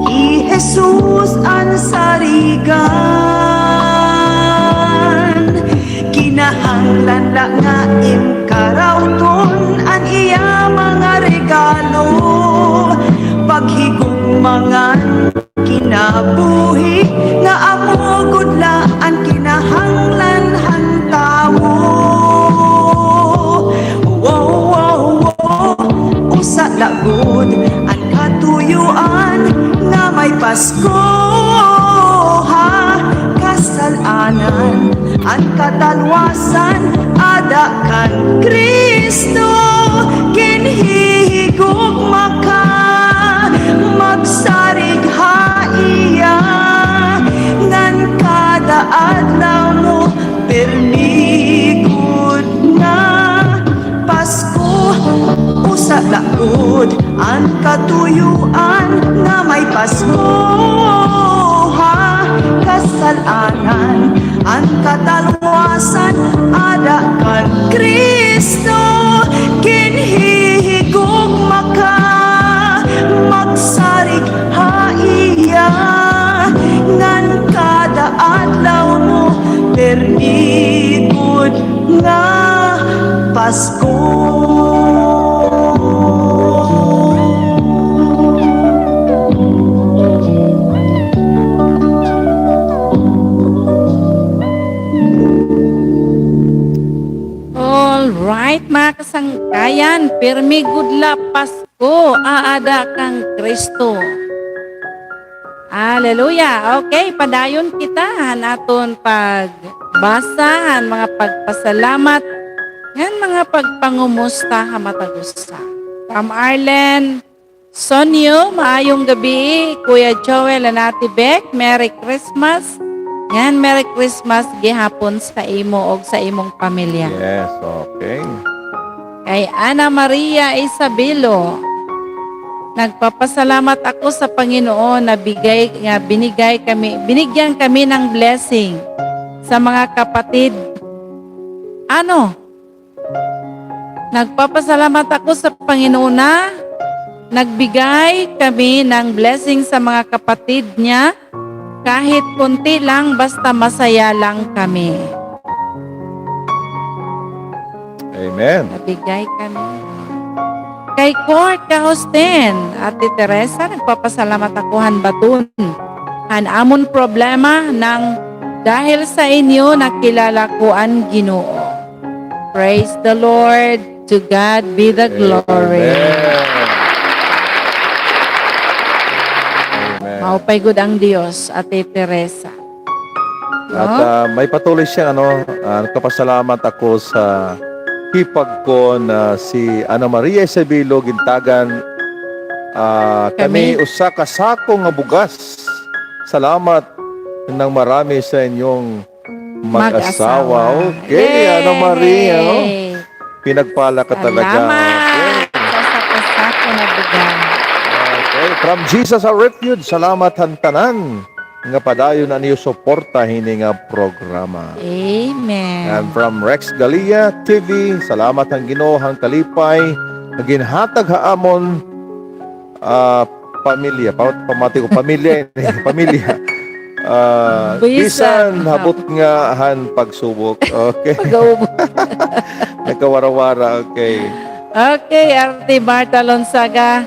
i Jesus ang sarigan. Kinahanglan lang nga imkarawton ang iya mga regalo. Paghigugmangan kinabuhi nga amo gudla ang kinahanglan han tawo. Wow, wow, wow, usa lagod ang katuyuan nga may Pasko ha. Kasalanan ang katalwasan ada kan Kristo. Kinhihigog maka magsarig haiya ngan kada adlaw mo permikod nga Pasko. Usa lagod ang katuyuan nga may Pasko ha. Kasalanan ang katalwasan ada kan Kristo. Kinhihigog maka magsarig haiya ngan kada adlaw mo permikod nga Pasko. Alright mga kasangkayan, pirmi gudla Pasko, aada kang Kristo. Hallelujah. Okay, padayon kita naton pagbasa, mga pagpasalamat, yan mga pagpangumusta hamatagusta. From Arlen Sonyo, maayong gabi. Kuya Joel Anati Beck, Merry Christmas. Yan, Merry Christmas gihapon sa imo o sa imong pamilya. Yes, okay. Kay Ana Maria Isabelo, nagpapasalamat ako sa Panginoon na binigyan kami ng blessing sa mga kapatid. Nagpapasalamat ako sa Panginoon na nagbigay kami ng blessing sa mga kapatid niya. Kahit kunti lang, basta masaya lang kami. Amen. Nabigay kami. Kay Court Kahostin, Ate Teresa, nagpapasalamat ako hanbatun. Amon problema nang dahil sa inyo nakilala ko ang Ginoo. Praise the Lord. To God be the glory. Maupay good ang Diyos, Ate Teresa. At may patuloy siyang nagpapasalamat ako sa hipag ko na si Ana Maria Isabelo gintagan kami usa ka sako nga bugas. Salamat ng marami sa inyong mag-asawa. Okay, Ana Maria. Pinagpala ka talaga. Salamat sa sako na bugas. Okay, from Jesus our refuge, salamat hantanan. nga padayon na niyo suporta hini nga programa. Amen. And from Rex Galia TV, salamat ang Ginoo hang kalipay naginhatag haamon pamilya, pamati ko pamilya pamilya. Bisan habot nga han pagsubok. Okay. Pag-ubo. Nagkawara-wara. Okay. Okay, Ate Marta Lonsaga.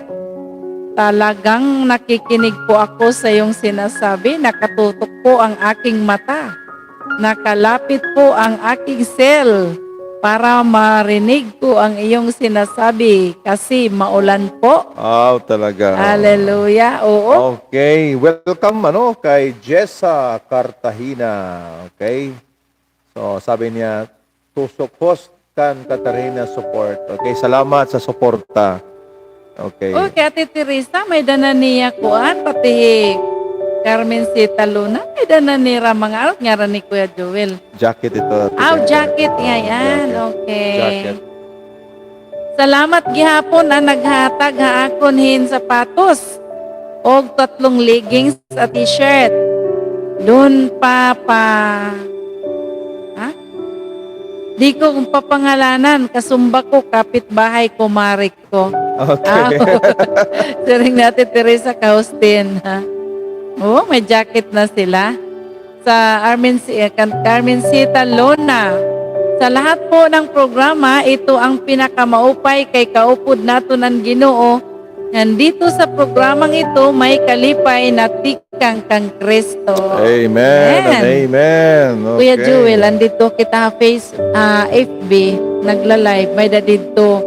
Talagang nakikinig po ako sa iyong sinasabi. Nakatutok po ang aking mata. Nakalapit po ang aking cell para marinig ko ang iyong sinasabi kasi maulan po. Talaga. Hallelujah. Oo. Okay. Welcome kay Jessa Cartagena. Okay. So, sabi niya, tusok host kan Katarina support. Okay, salamat sa suporta. Okay. Okay, Ate Teresa, may dana niya kuan, pati Carmen Sita Luna, may dana ni mga nga ni Kuya Joel. Jacket ito. Jacket nga yan. Okay. Jacket. Salamat gihapon na naghatag haakon hin sapatos og 3 leggings at t-shirt. Doon pa di ko kung papangalanan, kasumba ko, kapitbahay ko, marik ko. Okay. Siring natin, Teresa Kaustin. Oo, may jacket na sila. Sa Carmen Sita Lona. Sa lahat po ng programa, ito ang pinakamaupay kay kaupod nato ng Ginoo. Nandito sa programang ito, may kalipay na tikang kang Kristo. Amen. And amen. Okay. Kuya Jewel, andito kita FB, nagla-live. May dito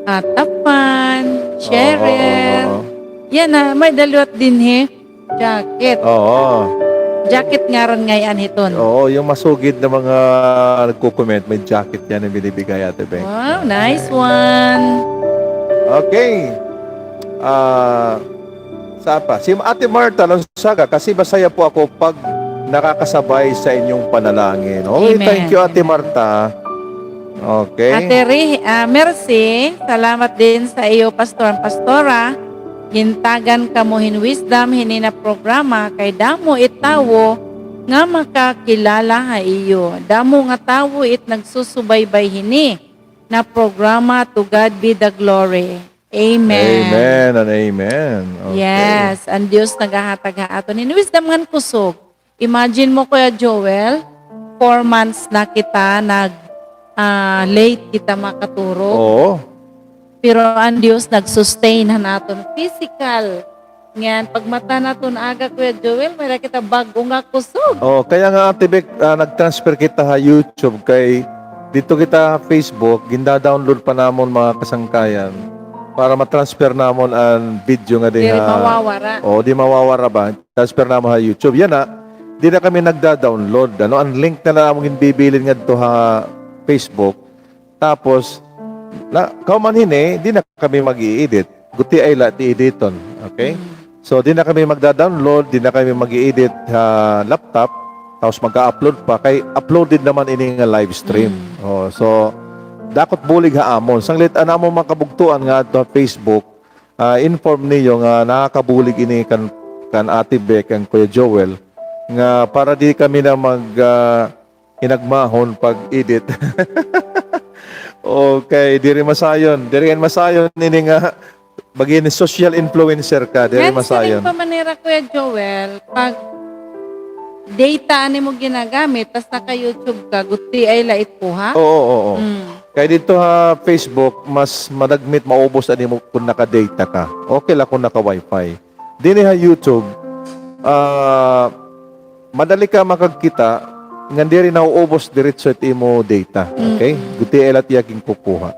Tapan, Cheryl. Yan na, may daliwat din jacket. Oo. Jacket nga rin ngayon hiton. Oo, yung masugid na mga nagko-comment, may jacket yan na binibigay Ate Beng. Wow, nice one. Okay. Saan pa? Si Ate Marta Lonsaga, kasi masaya po ako pag nakakasabay sa inyong panalangin. Okay, Amen. thank you Ate Marta. Okay. Ate Mercy, salamat din sa iyo, Pastora. Gintagan kamuhin wisdom, hinina programa, kay damo itawo nga makakilala ha iyo. Damo nga tawo it nagsusubaybay hini na programa, to God be the glory. Amen. Amen and amen. Okay. Yes, ang Diyos nagahatag ha aton. In wisdom ngan kusog. Imagine mo, Kuya Joel, 4 months na kita late kita makaturo. Oo. Pero ang Diyos nag-sustain na naton physical. Ngayon, pag mata naton aga, Kuya Joel, mayroon kita bago nga kusog. Oh, kaya nga Ate Bek, nag-transfer kita ha YouTube kay dito kita Facebook, ginda-download pa namon mga kasangkayan para matransfer namon ang video nga Hindi diha. mawawara. Oh, di mawawara ba? Transfer namon ha YouTube. Yan na. Di na kami nagda-download. Ang link na lang among bibilin nga dito ha Facebook. Tapos kauman hini, di na kami mag-i-edit. Guti ay i-editon. Okay? So, di na kami magda-download, di na kami mag-i-edit sa laptop, tapos magka-upload pa. Kay uploaded naman ini nga live stream. Oh, so, dakot bulig haamon. Sanglit anamo makabugtuan nga sa Facebook, inform niyo nga nakakabulig ini kan Ate Beck and Kuya Joel nga para di kami na inagmahon pag-edit. Okay, diri masayon ini nga bagin social influencer ka, diri masayon. Sa manera, Kuya Joel, pag data ani mo ginagamit, tas naka-YouTube ka, guti ay lait po ha? Oo. Kaya dito ha, Facebook, mas madagmit, maubos ani mo kung naka-data ka. Okay lang kung naka-wifi. Dini ha YouTube, madali ka makagkita, nga diri nauubos diretso iti mo data. Okay? Guti ay lat yaking kukuha.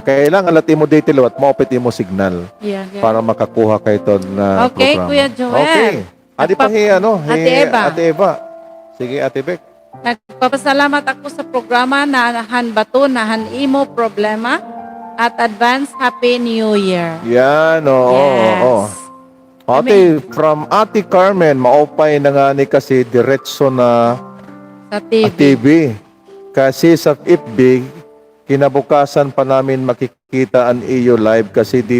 Kailangan lat mo data liwat, maupit mo signal Yeah. para makakuha kayo ito na Okay, programa. Kuya Joel. Okay. Adi pa Ate Eva. Sige, Ate Beck. Nagpapasalamat ako sa programa na hanbato na hanimo problema at advance Happy New Year. Yan, oo. Yes. Oo. Ate, from Ate Carmen, maupay na nga ni kasi diretso na Sa TV. TV. Kasi sa FB, kinabukasan pa namin makikita ang iyo live kasi di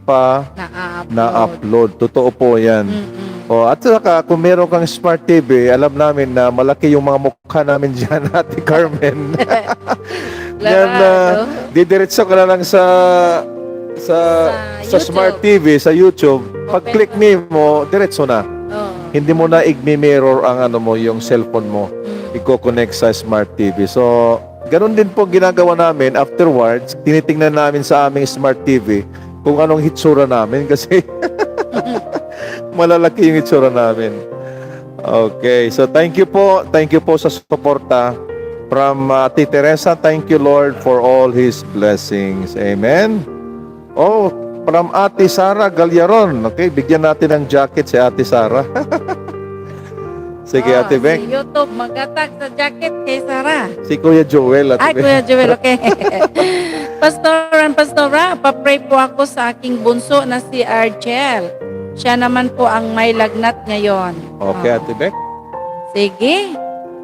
pa Na-upload. na-upload. Totoo po yan. At saka kung meron kang Smart TV, alam namin na malaki yung mga mukha namin dyan, Ate Carmen. Yan, Larado. didiretso ka na lang sa YouTube. Smart TV, sa YouTube. Pag-click mo, diretso na. Oh. Hindi mo na igmi-mirror ang ano mo, yung cellphone mo. I-connect sa Smart TV. So, ganun din po ginagawa namin. Afterwards, tinitingnan namin sa aming Smart TV kung anong hitsura namin kasi malalaki yung hitsura namin. Okay, so thank you po. Thank you po sa suporta from Ate Teresa. Thank you, Lord, for all His blessings. Amen. Oh, from Ate Sara Galyaron. Okay, bigyan natin ng jacket si Ate Sara. Sige, Ate Beck. Si YouTube, magatag sa jacket kay Sarah. Si Kuya Joel, Ate Ay, Beck. Kuya Joel, okay. Pastora, papray po ako sa aking bunso na si Argel. Siya naman po ang may lagnat ngayon. Okay, Oh. Ate Beck. Sige.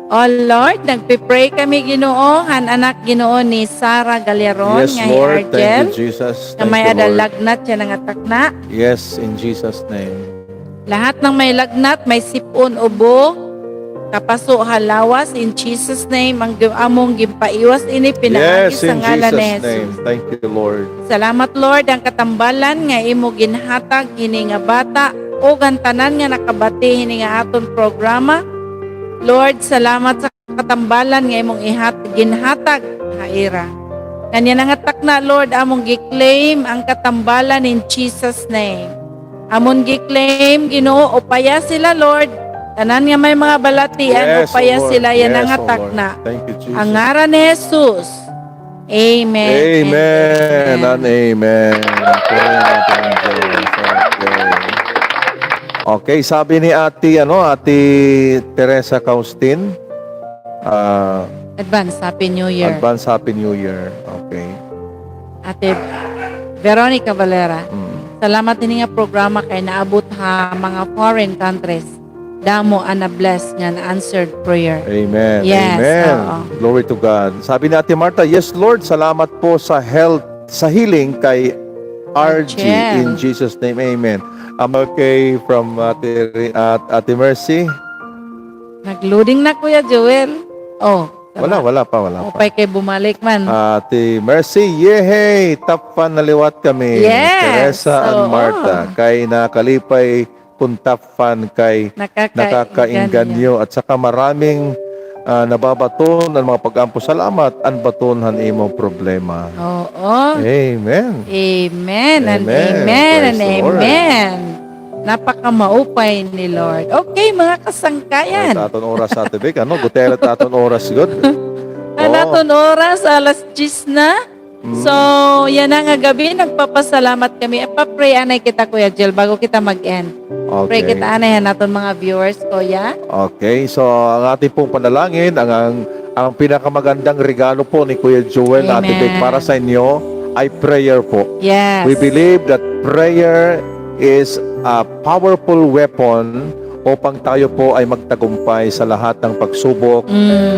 Oh Lord, nagpipray kami Ginoo, anak Ginoo ni Sarah Galeron, Yes, nga Lord. Argel. Thank you, Jesus. Na Thank may you, adal Lord. lagnat siya nangatakna. Yes, in Jesus' name. Lahat ng may lagnat, may sipon, ubo, kapaso, halawas, in Jesus' name, ang among gimpaiwas ini pinaagi Yes, sa in ngalan ni Jesus' name. Jesus. Thank you, Lord. Salamat Lord, ang katambalan nga imo ginhatag hini nga bata o gantanan nga nakabati hini nga aton programa. Lord, salamat sa katambalan nga imong ginhatag haira. Kanya nangatak na Lord, among giklaim ang katambalan in Jesus' name. Amon giklaim Ginoo, upaya sila Lord. Tanan nga may mga balatian, upaya Lord. sila yan Yes, nangatak Lord. na. Thank you, Jesus. Ang ngaran ni Jesus. Amen. Amen and amen. Purihin natin ang Diyos. Okay, sabi ni Ate Teresa Caustin, Advance Happy New Year. advance Happy New Year. Okay. Ate Veronica Valera. Mm. Salamat din nga programa kay naabot ha mga foreign countries. Damo ana bless nga answered prayer. Amen. Yes, Amen. oo. Glory to God. Sabi ni Ate Marta, yes Lord, salamat po sa health, sa healing kay RG Argel. in Jesus name. Amen. I'm okay from Ate Mercy. Nagloading na Kuya Joel. Oh. Wala pa. Upay kay bumalik man. Ate Mercy, yehey! Top fan na liwat kami. Yes! Teresa and Oo. Marta. Kay nakalipay kung top fan kay nakakainganyo. At saka maraming nababaton ng mga pag-ampo. Salamat ang batonhan imong problema. Oo. Amen. Amen and Amen. amen and Praise the Lord. amen. Napakamaupay ni Lord. Okay, mga kasangkayan. At aton oras sa tibig. Gutera at aton oras good. Anaton oras, alas 10 na. So, yan na nga gabi. Nagpapasalamat kami. Pa-pray anay kita, Kuya Jill, bago kita mag-end. Pray Okay. kita anay naton mga viewers, Kuya. Okay, so ang ating pong panalangin, ang pinakamagandang regalo po ni Kuya Joel na Amen. ating big para sa inyo ay prayer po. Yes. We believe that prayer is a powerful weapon upang tayo po ay magtagumpay sa lahat ng pagsubok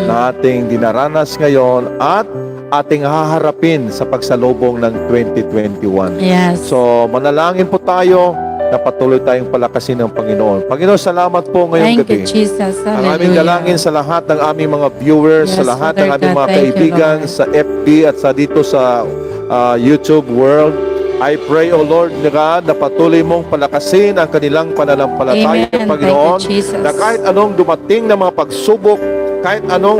na ating dinaranas ngayon at ating haharapin sa pagsalubong ng 2021. Yes. So, manalangin po tayo na patuloy tayong palakasin ng Panginoon. Panginoon, salamat po ngayong Thank you, gabi. Jesus. Ang aming Hallelujah. dalangin sa lahat ng aming mga viewers, sa Yes, lahat Father ng aming God, mga thank you, kaibigan, Lord. sa FB at sa dito sa YouTube world. I pray, O Lord God, na patuloy mong palakasin ang kanilang pananampalataya, Amen. Panginoon, Thank you, Jesus. na kahit anong dumating na mga pagsubok, kahit anong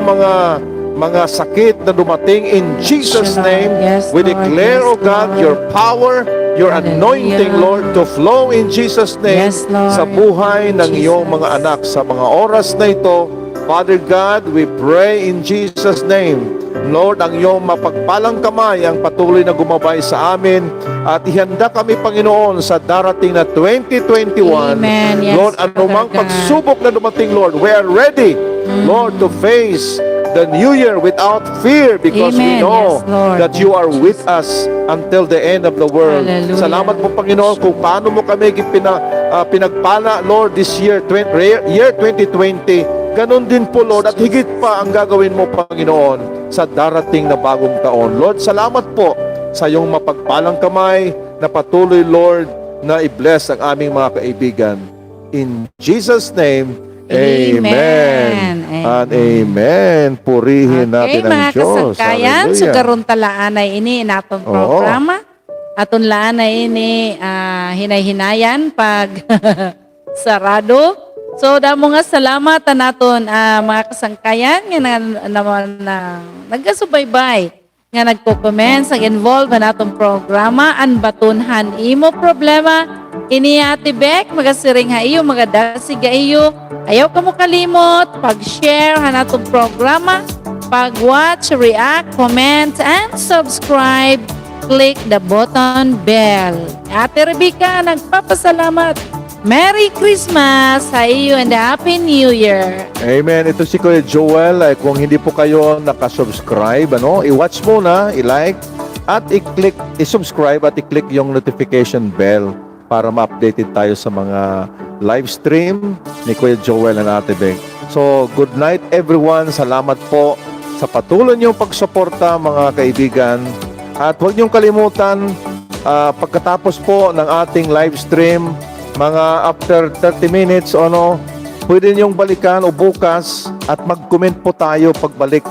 mga sakit na dumating, in Jesus' Lord. name, Yes, we Lord. declare, Yes, O God, Lord. your power, your Hallelujah. anointing, Lord, to flow in Jesus' name Yes, Lord. sa buhay ng Jesus. iyong mga anak. Sa mga oras na ito, Father God, we pray in Jesus' name. Lord, ang iyong mapagpalang kamay ang patuloy na gumabay sa amin at ihanda kami, Panginoon, sa darating na 2021. Amen. Yes, Lord, anumang Father God. pagsubok na dumating, Lord, we are ready, Lord, to face the new year without fear because we Amen. know Yes, Lord. that you are with us until the end of the world. Hallelujah. Salamat po, Panginoon, kung paano mo kami pinagpala, Lord, this year 2020. Ganon din po, Lord, at higit pa ang gagawin mo, Panginoon, sa darating na bagong taon. Lord, salamat po sa iyong mapagpalang kamay na patuloy, Lord, na i-bless ang aming mga kaibigan. In Jesus' name, Amen. Amen. And Amen. Purihin natin ang mga Diyos. kasangkayan, Hallelujah. sugaron talaan ay ini natong Oo. programa. Aton laan ay ini hinay-hinayan pag sarado. So damo nga salamat naton mga kasangkayan nga nagasubaybay nga nagko-comment sa involved na natong programa an batunhan imo problema ini Ate Beck magasiring ha iyo magadasig ga iyo ayaw ka mo kalimot pag-share ha natong programa pag-watch, react, comment and subscribe click the button bell. Ate Rebecca nagpapasalamat. Merry Christmas sa iyo and Happy New Year. Amen. Ito si Kuya Joel. Ay, kung hindi po kayo nakasubscribe, i-watch muna, i-like, at i-click, i-subscribe at i-click yung notification bell para ma-updated tayo sa mga live stream ni Kuya Joel and Ate Beng. So, good night everyone. Salamat po sa patuloy niyong pagsuporta mga kaibigan. At huwag niyong kalimutan, pagkatapos po ng ating live stream, mga after 30 minutes pwede niyong balikan o bukas at mag-comment po tayo pagbalik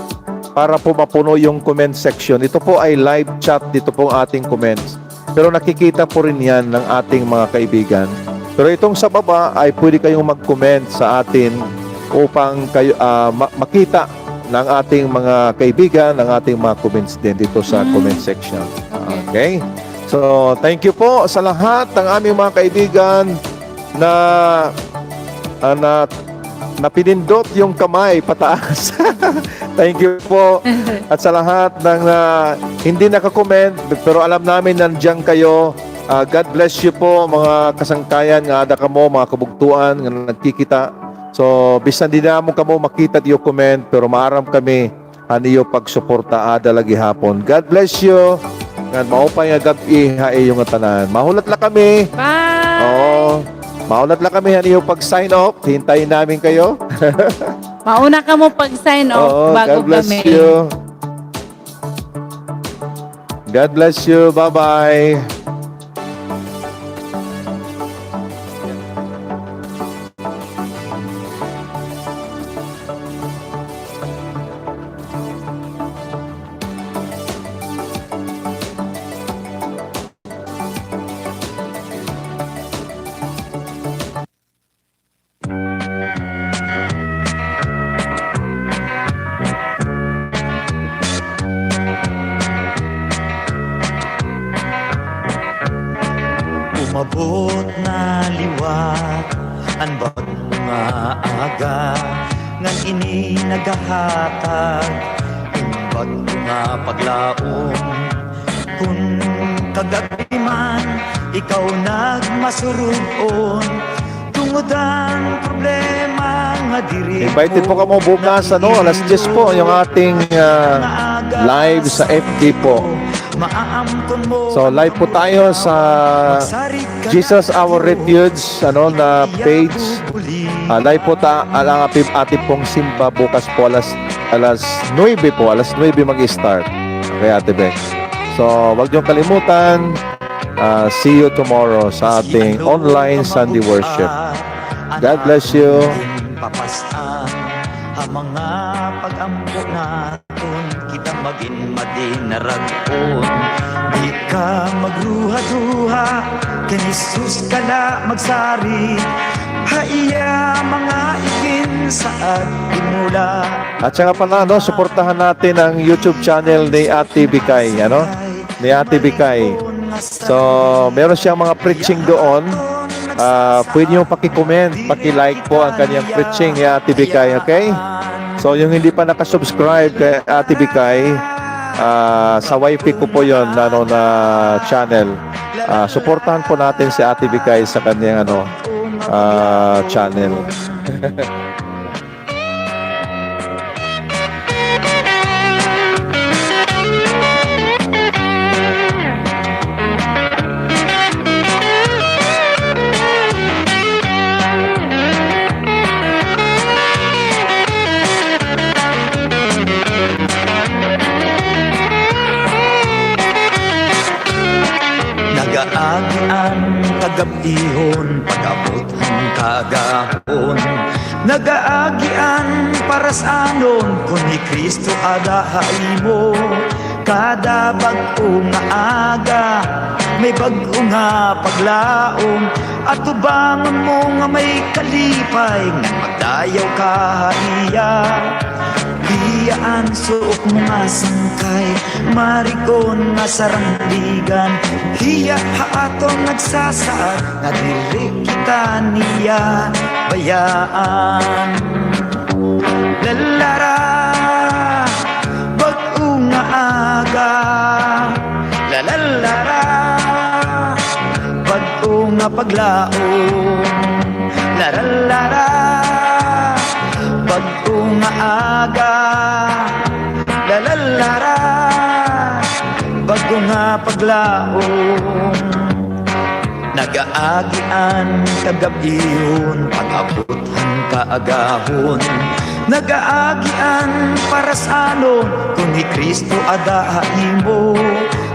para po mapuno yung comment section. Ito po ay live chat, dito po ang ating comments. Pero nakikita po rin yan ng ating mga kaibigan. Pero itong sa baba ay pwede kayong mag-comment sa atin upang kayo, makita ng ating mga kaibigan, ng ating mga comments din dito sa comment section. Okay? So, thank you po sa lahat ng aming mga kaibigan na napinindot yung kamay pataas. Thank you po. At sa lahat ng hindi nakakomment, pero alam namin nandiyan kayo. God bless you po mga kasangkayan nga ada kamo, mga kabugtuan nga nagkikita. So, bisan di na mo kamo makita diyo comment, pero maaram kami aniyo pagsuporta ada lagi hapon. God bless you. Nga maupay nga gabi yung tanan. Mahulat la kami. Bye! Oo. Mahulat la kami aniyo pag-sign off. Hintayin namin kayo. Mauna ka mo pag-sign off Oo, bago God bless kami. you. God bless you. Bye-bye. Umabot na liwat ang nga aga ngan ini nagahatag imbag nga paglaom kun kagabi man ikaw nagmasurugon tungod ang problema nga diri Invited po kamo bukas, alas 10 po yung ating live sa FB po. So live po tayo sa Jesus Our Refuge na page. Live po ang ating pong simba bukas po alas 9 po, alas 9 mag-start. Okay, Ate Beck. So wag niyong kalimutan. See you tomorrow sa ating online Sunday worship. God bless you. Papasaan ang mga pag-ampo naton kita maging madinaragon di ka magruha-duha kay Jesus ka na magsari haiya mga ipin saad imula. At saka pala, suportahan natin ang YouTube channel ni Ate Bikay, ni Ate Bikay. So, meron siyang mga preaching doon. Pwede nyo paki-comment, paki-like po ang kanyang preaching ni Ate Bikay, okay? So, yung hindi pa nakasubscribe kay Ate Bikay, sa wifi ko po yun, na channel. Suportahan po natin si Ate Bikay sa kanyang channel. Nagaagi ang kagabihon pag-abot ang kagahon nagaagian para sa anon kung ni Kristo adahay mo kada bag-o nga aga may bag-o nga paglaom at tubangon mo nga may kalipay nga magdayaw ka iya hiyaan suok mo nga sangkay marigon nga sarangdigan hiya haatong nagsasaad nga dili kita niya bayaan lalara bag-o nga aga lalara bag-o nga paglaom lalara bag-o nga aga lalara bag-o nga paglaom nagaagian kagabihon pag-abot ang kaagahon nagaagian para sa anon kung ni Kristo adahay mo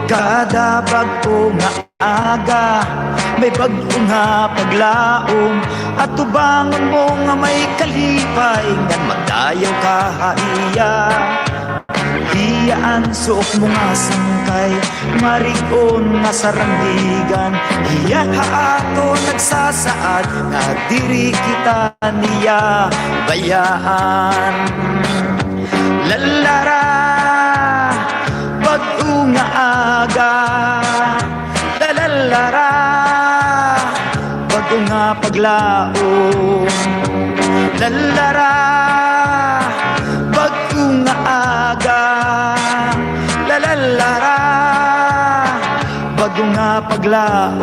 kada bag-o nga aga may bag-o nga paglaom at tubangon mo nga may kalipay nga magdayaw ka iya hiyaan suok mo nga sangkay marigon nga sarangdigan hiya haato nagsasaad nga diri kita niya bayaan lalara bag-o nga aga lalara bag-o nga paglaom lalara bag-o nga aga lalara bag-o nga paglaom